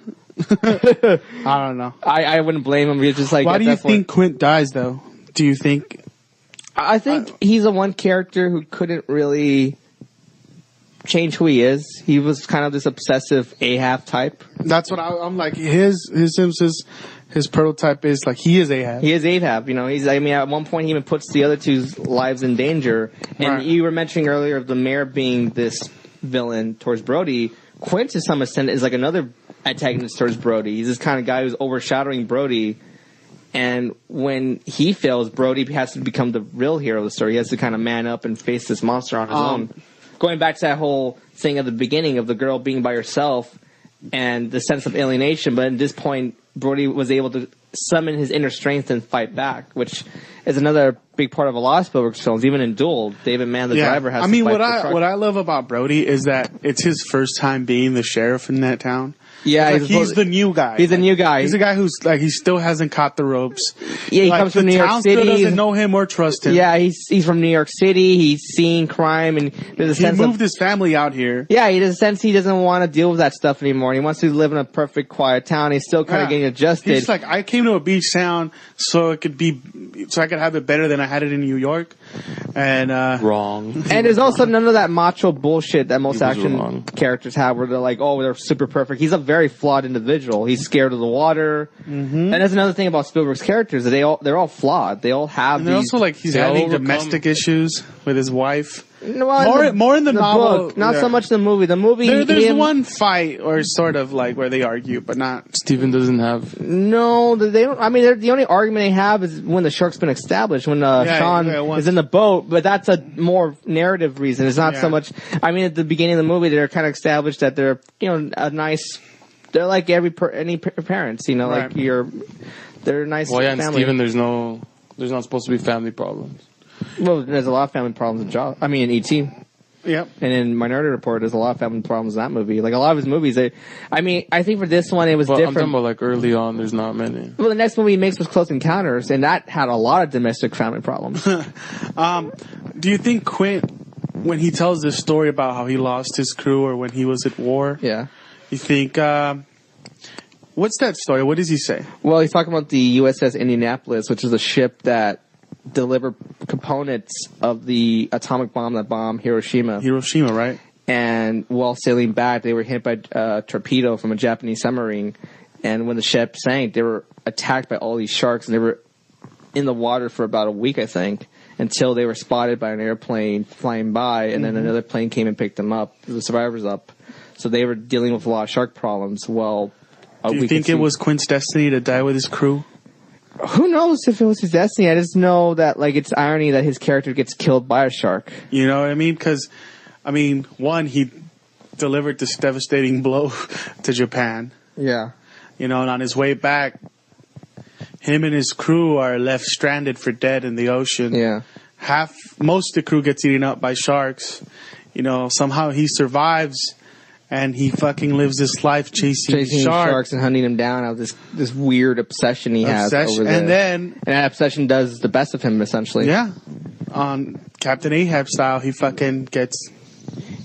I don't know. I wouldn't blame him. He's just like, why do you think Quint dies, though? Do you think... I think he's the one character who couldn't really change who he is. He was kind of this obsessive Ahab type. That's what I'm like. His prototype is like he is Ahab. He is Ahab. You know, at one point he even puts the other two's lives in danger. And you were mentioning earlier of the mayor being this villain towards Brody. Quint, to some extent, is like another antagonist towards Brody. He's this kind of guy who's overshadowing Brody. And when he fails, Brody has to become the real hero of the story. He has to kind of man up and face this monster on his own. Going back to that whole thing at the beginning of the girl being by herself and the sense of alienation. But at this point, Brody was able to summon his inner strength and fight back, which is another big part of a lot of Spielberg's films. Even in Duel, David Mann, the driver, has to fight what I love about Brody is that it's his first time being the sheriff in that town. Yeah, he's the new guy. He's the new guy. He's the guy who's like he still hasn't caught the ropes. Yeah, he comes from New York City. The town still doesn't know him or trust him. Yeah, he's from New York City. He's seen crime, and there's a sense he moved his family out here. Yeah, he has a sense he doesn't want to deal with that stuff anymore. He wants to live in a perfect, quiet town. He's still kind of getting adjusted. He's like, I came to a beach town so I could have it better than I had it in New York. And wrong. And there's also none of that macho bullshit that most action characters have, where they're like, oh, they're super perfect. He's a very flawed individual. He's scared of the water. And that's another thing about Spielberg's characters, that they're all flawed. They all have and they're also like he's having domestic issues with his wife. Well, more in the novel, book, not so much the movie. The movie, there's one fight or sort of like where they argue, but not. Steven doesn't have. No, they don't. I mean, the only argument they have is when the shark's been established, when Sean is in the boat. But that's a more narrative reason. It's not so much. I mean, at the beginning of the movie, they're kind of established that they're a nice. They're like any parents, like they're nice. Well, yeah, and family. Steven, there's not supposed to be family problems. Well, there's a lot of family problems in Jaws. I mean, in E.T. Yep. And in Minority Report, there's a lot of family problems in that movie. Like a lot of his movies, I think for this one it was different. I'm talking about like early on. There's not many. Well, the next movie he makes was Close Encounters, and that had a lot of domestic family problems. Do you think Quint, when he tells this story about how he lost his crew or when he was at war, you think what's that story? What does he say? Well, he's talking about the USS Indianapolis, which is a ship that delivered components of the atomic bomb that bombed Hiroshima. Hiroshima, right? And while sailing back, they were hit by a torpedo from a Japanese submarine. And when the ship sank, they were attacked by all these sharks, and they were in the water for about a week, I think, until they were spotted by an airplane flying by, and then another plane came and picked them up, the survivors up. So they were dealing with a lot of shark problems. Well, do you think it was Quint's destiny to die with his crew? Who knows if it was his destiny? I just know that it's irony that his character gets killed by a shark. You know what I mean? Because, one, he delivered this devastating blow to Japan. Yeah. You know, and on his way back, him and his crew are left stranded for dead in the ocean. Yeah. Most of the crew gets eaten up by sharks. You know, somehow he survives, and he fucking lives this life chasing sharks and hunting them down out of this weird obsession he has over there. And that obsession does the best of him, essentially. Yeah. On Captain Ahab style, he fucking gets...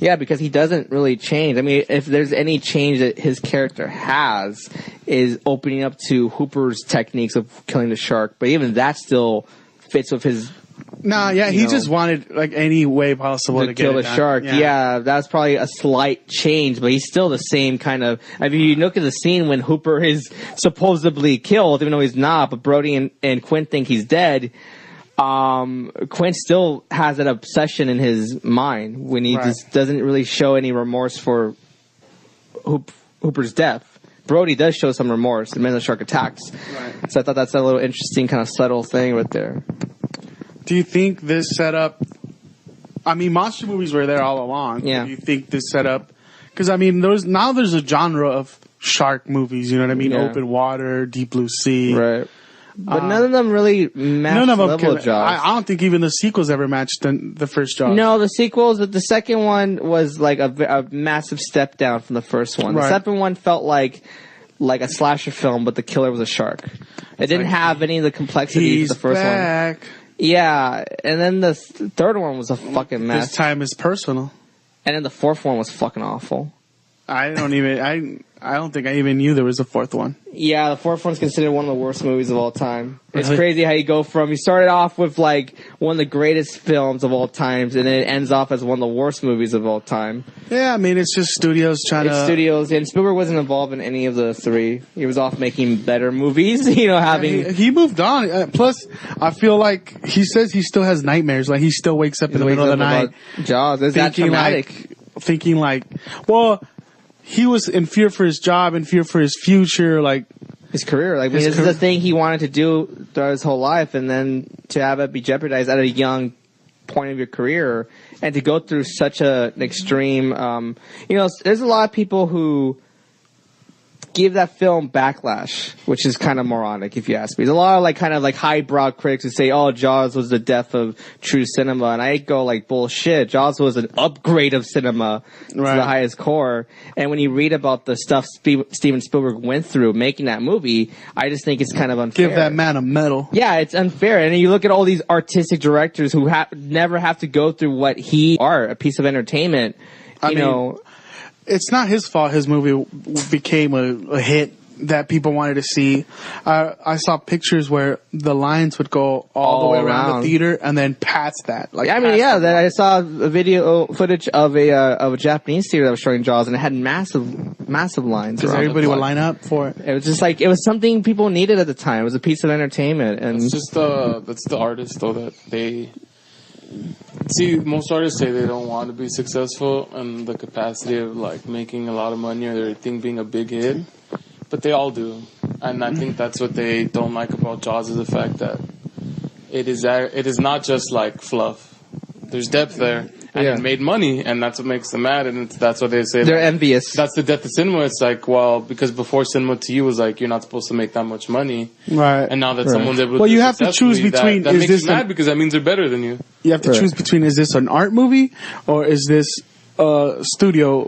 Yeah, because he doesn't really change. I mean, if there's any change that his character has, is opening up to Hooper's techniques of killing the shark. But even that still fits with his... he just wanted, like, any way possible to kill the shark. Yeah, that's probably a slight change, but he's still the same kind of... I mean, you look at the scene when Hooper is supposedly killed, even though he's not, but Brody and Quint think he's dead. Quint still has that obsession in his mind when he just doesn't really show any remorse for Hooper's death. Brody does show some remorse the minute the shark attacks. Right. So I thought that's a little interesting kind of subtle thing right there. Do you think this setup... I mean, monster movies were there all along. Yeah. Do you think this setup... Because, I mean, there's a genre of shark movies, you know what I mean? Yeah. Open water, Deep Blue Sea. Right. But none of them really matched the level of Jaws. I don't think even the sequels ever matched the first Jaws. No, the sequels, the second one was like a massive step down from the first one. Right. The second one felt like a slasher film, but the killer was a shark. It didn't have any of the complexity of the first one. Yeah, and then the third one was a fucking mess. This time is personal. And then the fourth one was fucking awful. I don't think I even knew there was a fourth one. Yeah, the fourth one's considered one of the worst movies of all time. It's crazy how you started off with like one of the greatest films of all times, and then it ends off as one of the worst movies of all time. Yeah, I mean, it's just studios trying to... studios, and Spielberg wasn't involved in any of the three. He was off making better movies, having... He moved on. Plus, I feel like he says he still has nightmares. Like, he still wakes up in the middle of the night. Jaws, is that traumatic? Thinking like, well... He was in fear for his job, in fear for his future, like... His career. Like, this is the thing he wanted to do throughout his whole life, and then to have it be jeopardized at a young point of your career, and to go through such an extreme... there's a lot of people who give that film backlash, which is kind of moronic, if you ask me. There's a lot of highbrow critics who say, "Oh, Jaws was the death of true cinema," and I go like, bullshit. Jaws was an upgrade of cinema to the highest core. And when you read about the stuff Steven Spielberg went through making that movie, I just think it's kind of unfair. Give that man a medal. Yeah, it's unfair. And you look at all these artistic directors who never have to go through what a piece of entertainment. I mean, it's not his fault his movie became a hit that people wanted to see. I saw pictures where the lines would go all the way around the theater and then past that. I saw a video footage of a Japanese theater that was showing Jaws, and it had massive lines. Because everybody would line up for it. It was just like, it was something people needed at the time. It was a piece of entertainment. And it's just that's the artist, though, that they... See, most artists say they don't want to be successful and the capacity of like making a lot of money or their thing being a big hit, but they all do. And I think that's what they don't like about Jaws, is the fact that it is not just like fluff. There's depth there, and it made money, and that's what makes them mad. And that's what they say. They're envious. That's the death of cinema. It's like, well, because before cinema to you was like, you're not supposed to make that much money, right? And now that someone's able to, well, you have to choose between. That makes you mad because that means they're better than you. You have to choose between: is this an art movie or is this a studio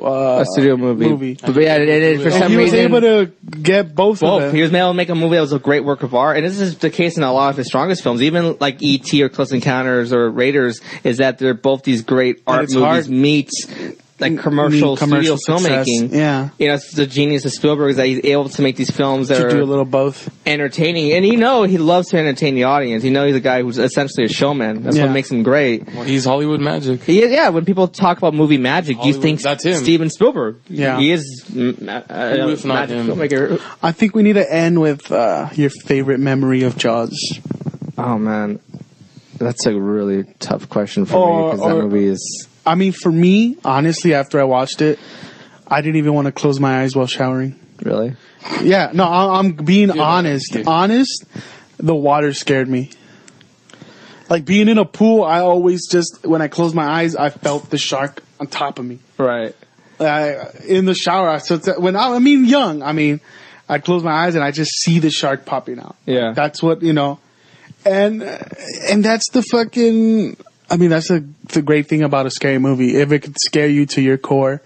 movie? But yeah, for some reason he was able to get both of them. He was able to make a movie that was a great work of art, and this is the case in a lot of his strongest films, even like E.T. or Close Encounters or Raiders, is that they're both these great art movies meets like commercial studio filmmaking. Yeah, it's the genius of Spielberg is that he's able to make these films that are do a little both entertaining, and he loves to entertain the audience. He's a guy who's essentially a showman. That's what makes him great. Well, he's Hollywood magic. When people talk about movie magic, you think that's him. Steven Spielberg. Yeah, he is if not him. Filmmaker. I think we need to end with your favorite memory of Jaws. Oh man, that's a really tough question for me because that movie is. I mean, for me, honestly, after I watched it, I didn't even want to close my eyes while showering. Really? Yeah. No, I'm being honest. Honest, the water scared me. Like, being in a pool, I always when I closed my eyes, I felt the shark on top of me. Right. in the shower. Young. I close my eyes and I just see the shark popping out. Yeah. That's what, and that's the fucking, that's the great thing about a scary movie. If it could scare you to your core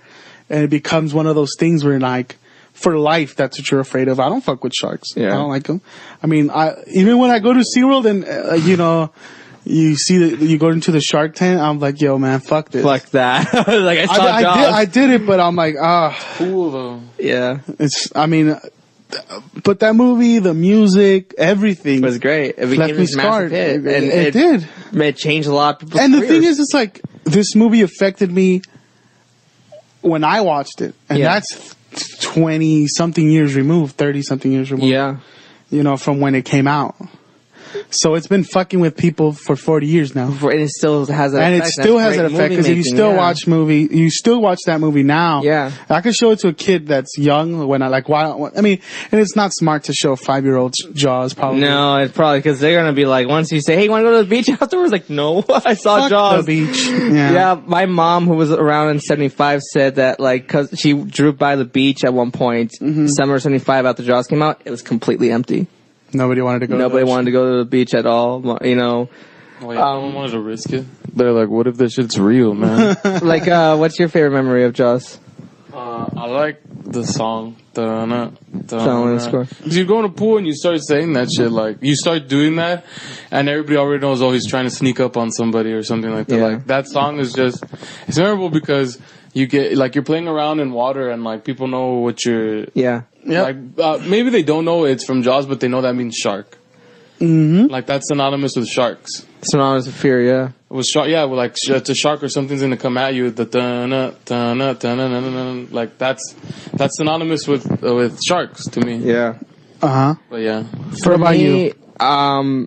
and it becomes one of those things where like, for life, that's what you're afraid of. I don't fuck with sharks. Yeah. I don't like them. Even when I go to SeaWorld and, you see you go into the shark tank, I'm like, yo, man, fuck this. Fuck that. Like I did it, but I'm like, cool though. Yeah. But that movie, the music, everything was great. It became this massive hit. And it did. It changed a lot of people's And the careers. thing is, it's like, this movie affected me when I watched it. And that's 20-something years removed, 30-something years removed. Yeah. From when it came out. So it's been fucking with people for 40 years now. And it still has that effect. And it still has that effect, because if you still watch that movie now. Yeah. I could show it to a kid that's young when and it's not smart to show 5-year-olds Jaws, probably. No, it's probably because they're going to be like, once you say, hey, you want to go to the beach afterwards? Like, no, I saw Fuck Jaws. the beach. Yeah. Yeah, my mom, who was around in 75, said that, like, cause she drew by the beach at one point, summer of 75 after Jaws came out, it was completely empty. Nobody wanted to go. Nobody wanted to go to the beach at all. No one wanted to risk it. They're like, what if this shit's real, man? Like, what's your favorite memory of Jaws? I like the song. Score. Because you go in a pool and you start saying that shit, like, you start doing that, and everybody already knows, he's trying to sneak up on somebody or something like that. Yeah. Like, that song is just, it's memorable because you get, like, you're playing around in water and, like, people know what you're... Yeah. Yep. Like, maybe they don't know it's from Jaws, but they know that means shark. Mm-hmm. Like, that's synonymous with sharks. Synonymous with fear, yeah. It was shark, yeah, like, it's a shark or something's gonna come at you, the like, that's synonymous with sharks to me. Yeah. Uh-huh. But yeah. What about you? I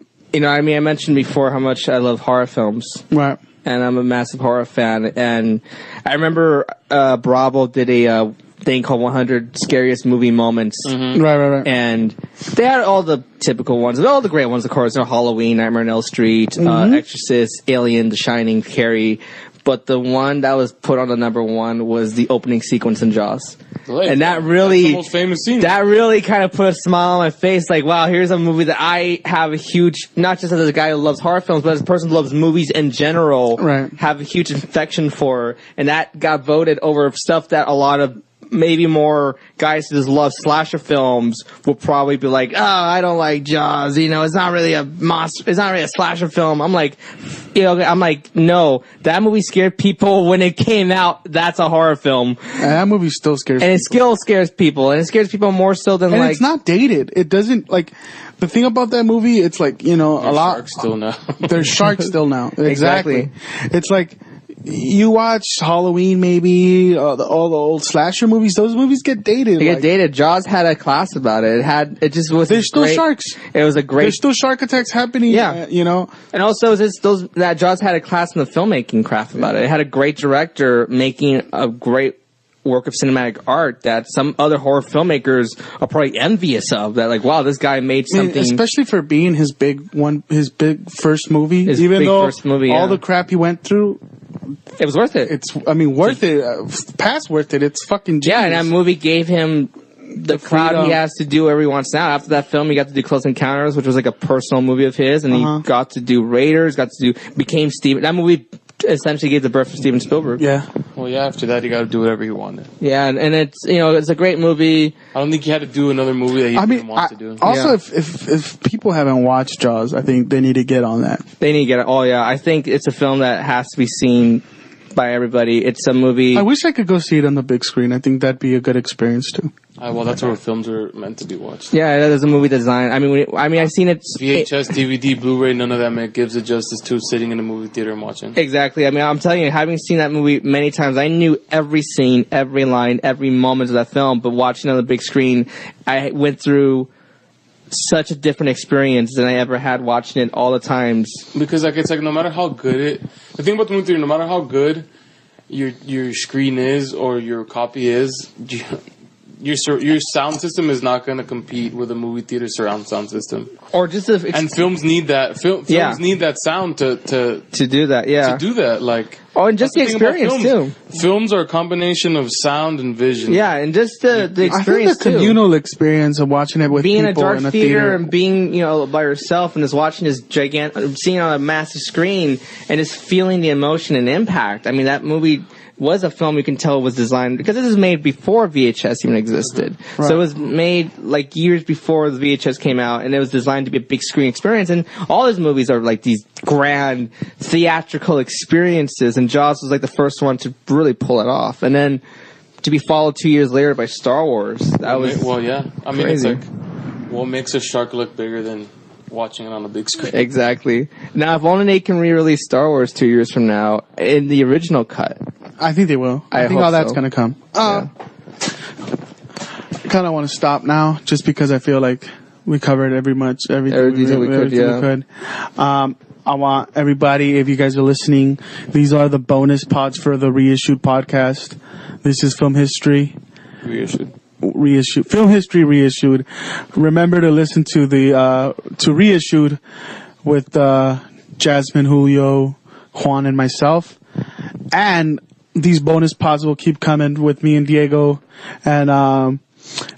mentioned before how much I love horror films. Right. And I'm a massive horror fan. And I remember Bravo did a thing called 100 Scariest Movie Moments. Mm-hmm. Right. And they had all the typical ones, all the great ones, of course. Halloween, Nightmare on Elm Street, Exorcist, Alien, The Shining, Carrie. But the one that was put on the number one was the opening sequence in Jaws. And that really, that's the most famous scene. That really kind of put a smile on my face. Like, wow, here's a movie that I have a huge, not just as a guy who loves horror films, but as a person who loves movies in general, have a huge affection for. And that got voted over stuff that a lot of maybe more guys who just love slasher films will probably be like, oh, I don't like Jaws. It's not really a monster. It's not really a slasher film. I'm like, no, that movie scared people when it came out. That's a horror film. And that movie still scares people. And it still scares people. And it scares people more so than and it's not dated. It doesn't, like, the thing about that movie, it's like, a lot. Sharks still now. There's sharks still now. Exactly. It's like, you watch Halloween, maybe all the old slasher movies. Those movies get dated. They get dated. Jaws had a class about it. It just was. There's still sharks. It was a great. There's still shark attacks happening. Yeah, And also, that Jaws had a class in the filmmaking craft about it. It had a great director making a great work of cinematic art that some other horror filmmakers are probably envious of. That, like, wow, this guy made something. Especially for being his big first movie. Even though all the crap he went through. It was worth it. Worth it. Past worth it. It's fucking genius. Yeah, and that movie gave him the clout he has to do whatever he wants now. After that film, he got to do Close Encounters, which was like a personal movie of his, and he got to do Raiders, became Steven. That movie essentially gave the birth to Steven Spielberg. Yeah. Well, yeah, after that, he got to do whatever he wanted. Yeah, and it's, it's a great movie. I don't think he had to do another movie that he didn't want to do. Also, if people haven't watched Jaws, I think they need to get on that. They need to get it. Oh, yeah. I think it's a film that has to be seen by everybody. It's a movie. I wish I could go see it on the big screen. I think that'd be a good experience too. Well, that's where films are meant to be watched. Yeah, there's a movie design. I've seen it. VHS, DVD, Blu-ray, none of that gives it justice to sitting in a movie theater and watching. Exactly. I'm telling you, having seen that movie many times, I knew every scene, every line, every moment of that film. But watching it on the big screen, I went through such a different experience than I ever had watching it all the times. Because it's like no matter how good the thing about the movie theater, no matter how good your screen is or your copy is, your sound system is not going to compete with a movie theater surround sound system. Or just and films need that. Films need that sound to do that. Yeah, to do that. Like, and just the experience too. Films are a combination of sound and vision. Yeah, and just the experience. I think the communal experience of watching it with being people in a dark in a theater and being by yourself and just watching this seeing it on a massive screen and just feeling the emotion and impact. I mean, that movie was a film you can tell was designed because this was made before VHS even existed. Right. So it was made like years before the VHS came out, and it was designed to be a big screen experience. And all his movies are like these grand theatrical experiences, and Jaws was like the first one to really pull it off. And then to be followed 2 years later by Star Wars, that was I mean, crazy. It's like, what makes a shark look bigger than watching it on a big screen? Exactly. Now, if only they can re-release Star Wars 2 years from now in the original cut. I think they will. I think all that's going to come. I kind of want to stop now just because I feel like we covered everything we could. I want everybody, if you guys are listening, these are the bonus pods for the Reissued podcast. This is Film History. Reissued. Film History Reissued. Remember to listen to the to Reissued with Jasmine, Julio, Juan, and myself. And these bonus pods will keep coming with me and Diego, and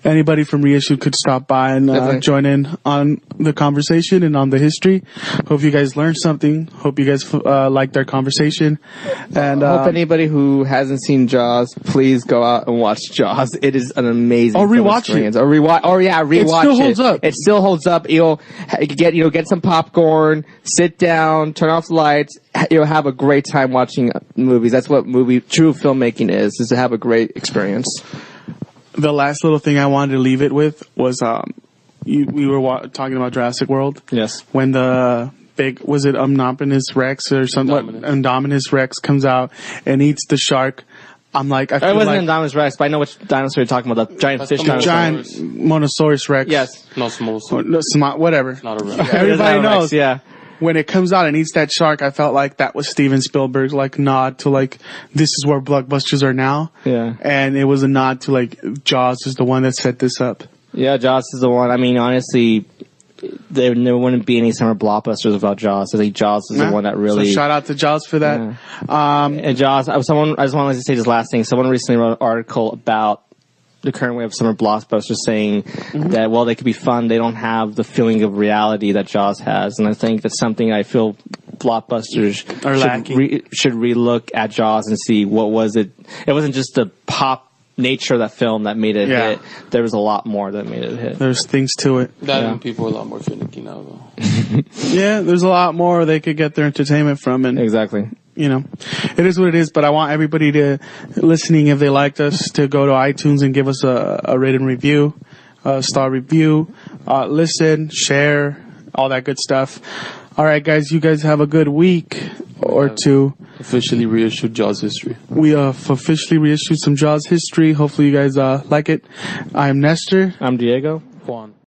anybody from Reissue could stop by and join in on the conversation and on the history. Hope you guys learned something. Hope you guys liked our conversation. And hope anybody who hasn't seen Jaws, please go out and watch Jaws. It is an amazing rewatch it. Rewatch it. Still holds up. It still holds up. You'll get some popcorn, sit down, turn off the lights. You'll have a great time watching movies. That's what true filmmaking is to have a great experience. The last little thing I wanted to leave it with was we were talking about Jurassic World. Yes. When the was it Indominus Rex or something? Indominus Rex comes out and eats the shark. I'm like, I feel it wasn't Indominus Rex, but I know which dinosaur you're talking about. The giant fish dinosaur. Giant Monosaurus Rex. Yes. No, small. Whatever. Not a Rex. Everybody knows. Rex, yeah. When it comes out and eats that shark, I felt like that was Steven Spielberg's like nod to like, this is where blockbusters are now. Yeah. And it was a nod to like, Jaws is the one that set this up. Yeah, Jaws is the one. I mean, honestly, there wouldn't be any summer blockbusters without Jaws. I think Jaws is the one that really. So shout out to Jaws for that. Yeah. And Jaws, I just wanted to say this last thing. Someone recently wrote an article about the current way of summer blockbusters, saying that while they could be fun, they don't have the feeling of reality that Jaws has. And I think that's something I feel blockbusters should relook at Jaws and see what was it. It wasn't just the pop nature of that film that made it a hit. There was a lot more that made it a hit. There's things to it. And people are a lot more finicky now, though. Yeah, there's a lot more they could get their entertainment from. And exactly. You know, it is what it is, but I want everybody to, listening, if they liked us, to go to iTunes and give us a rated review, a star review, listen, share, all that good stuff. All right, guys, you guys have a good week or two. Officially reissued Jaws history. We have officially reissued some Jaws history. Hopefully you guys like it. I'm Nestor. I'm Diego. Juan.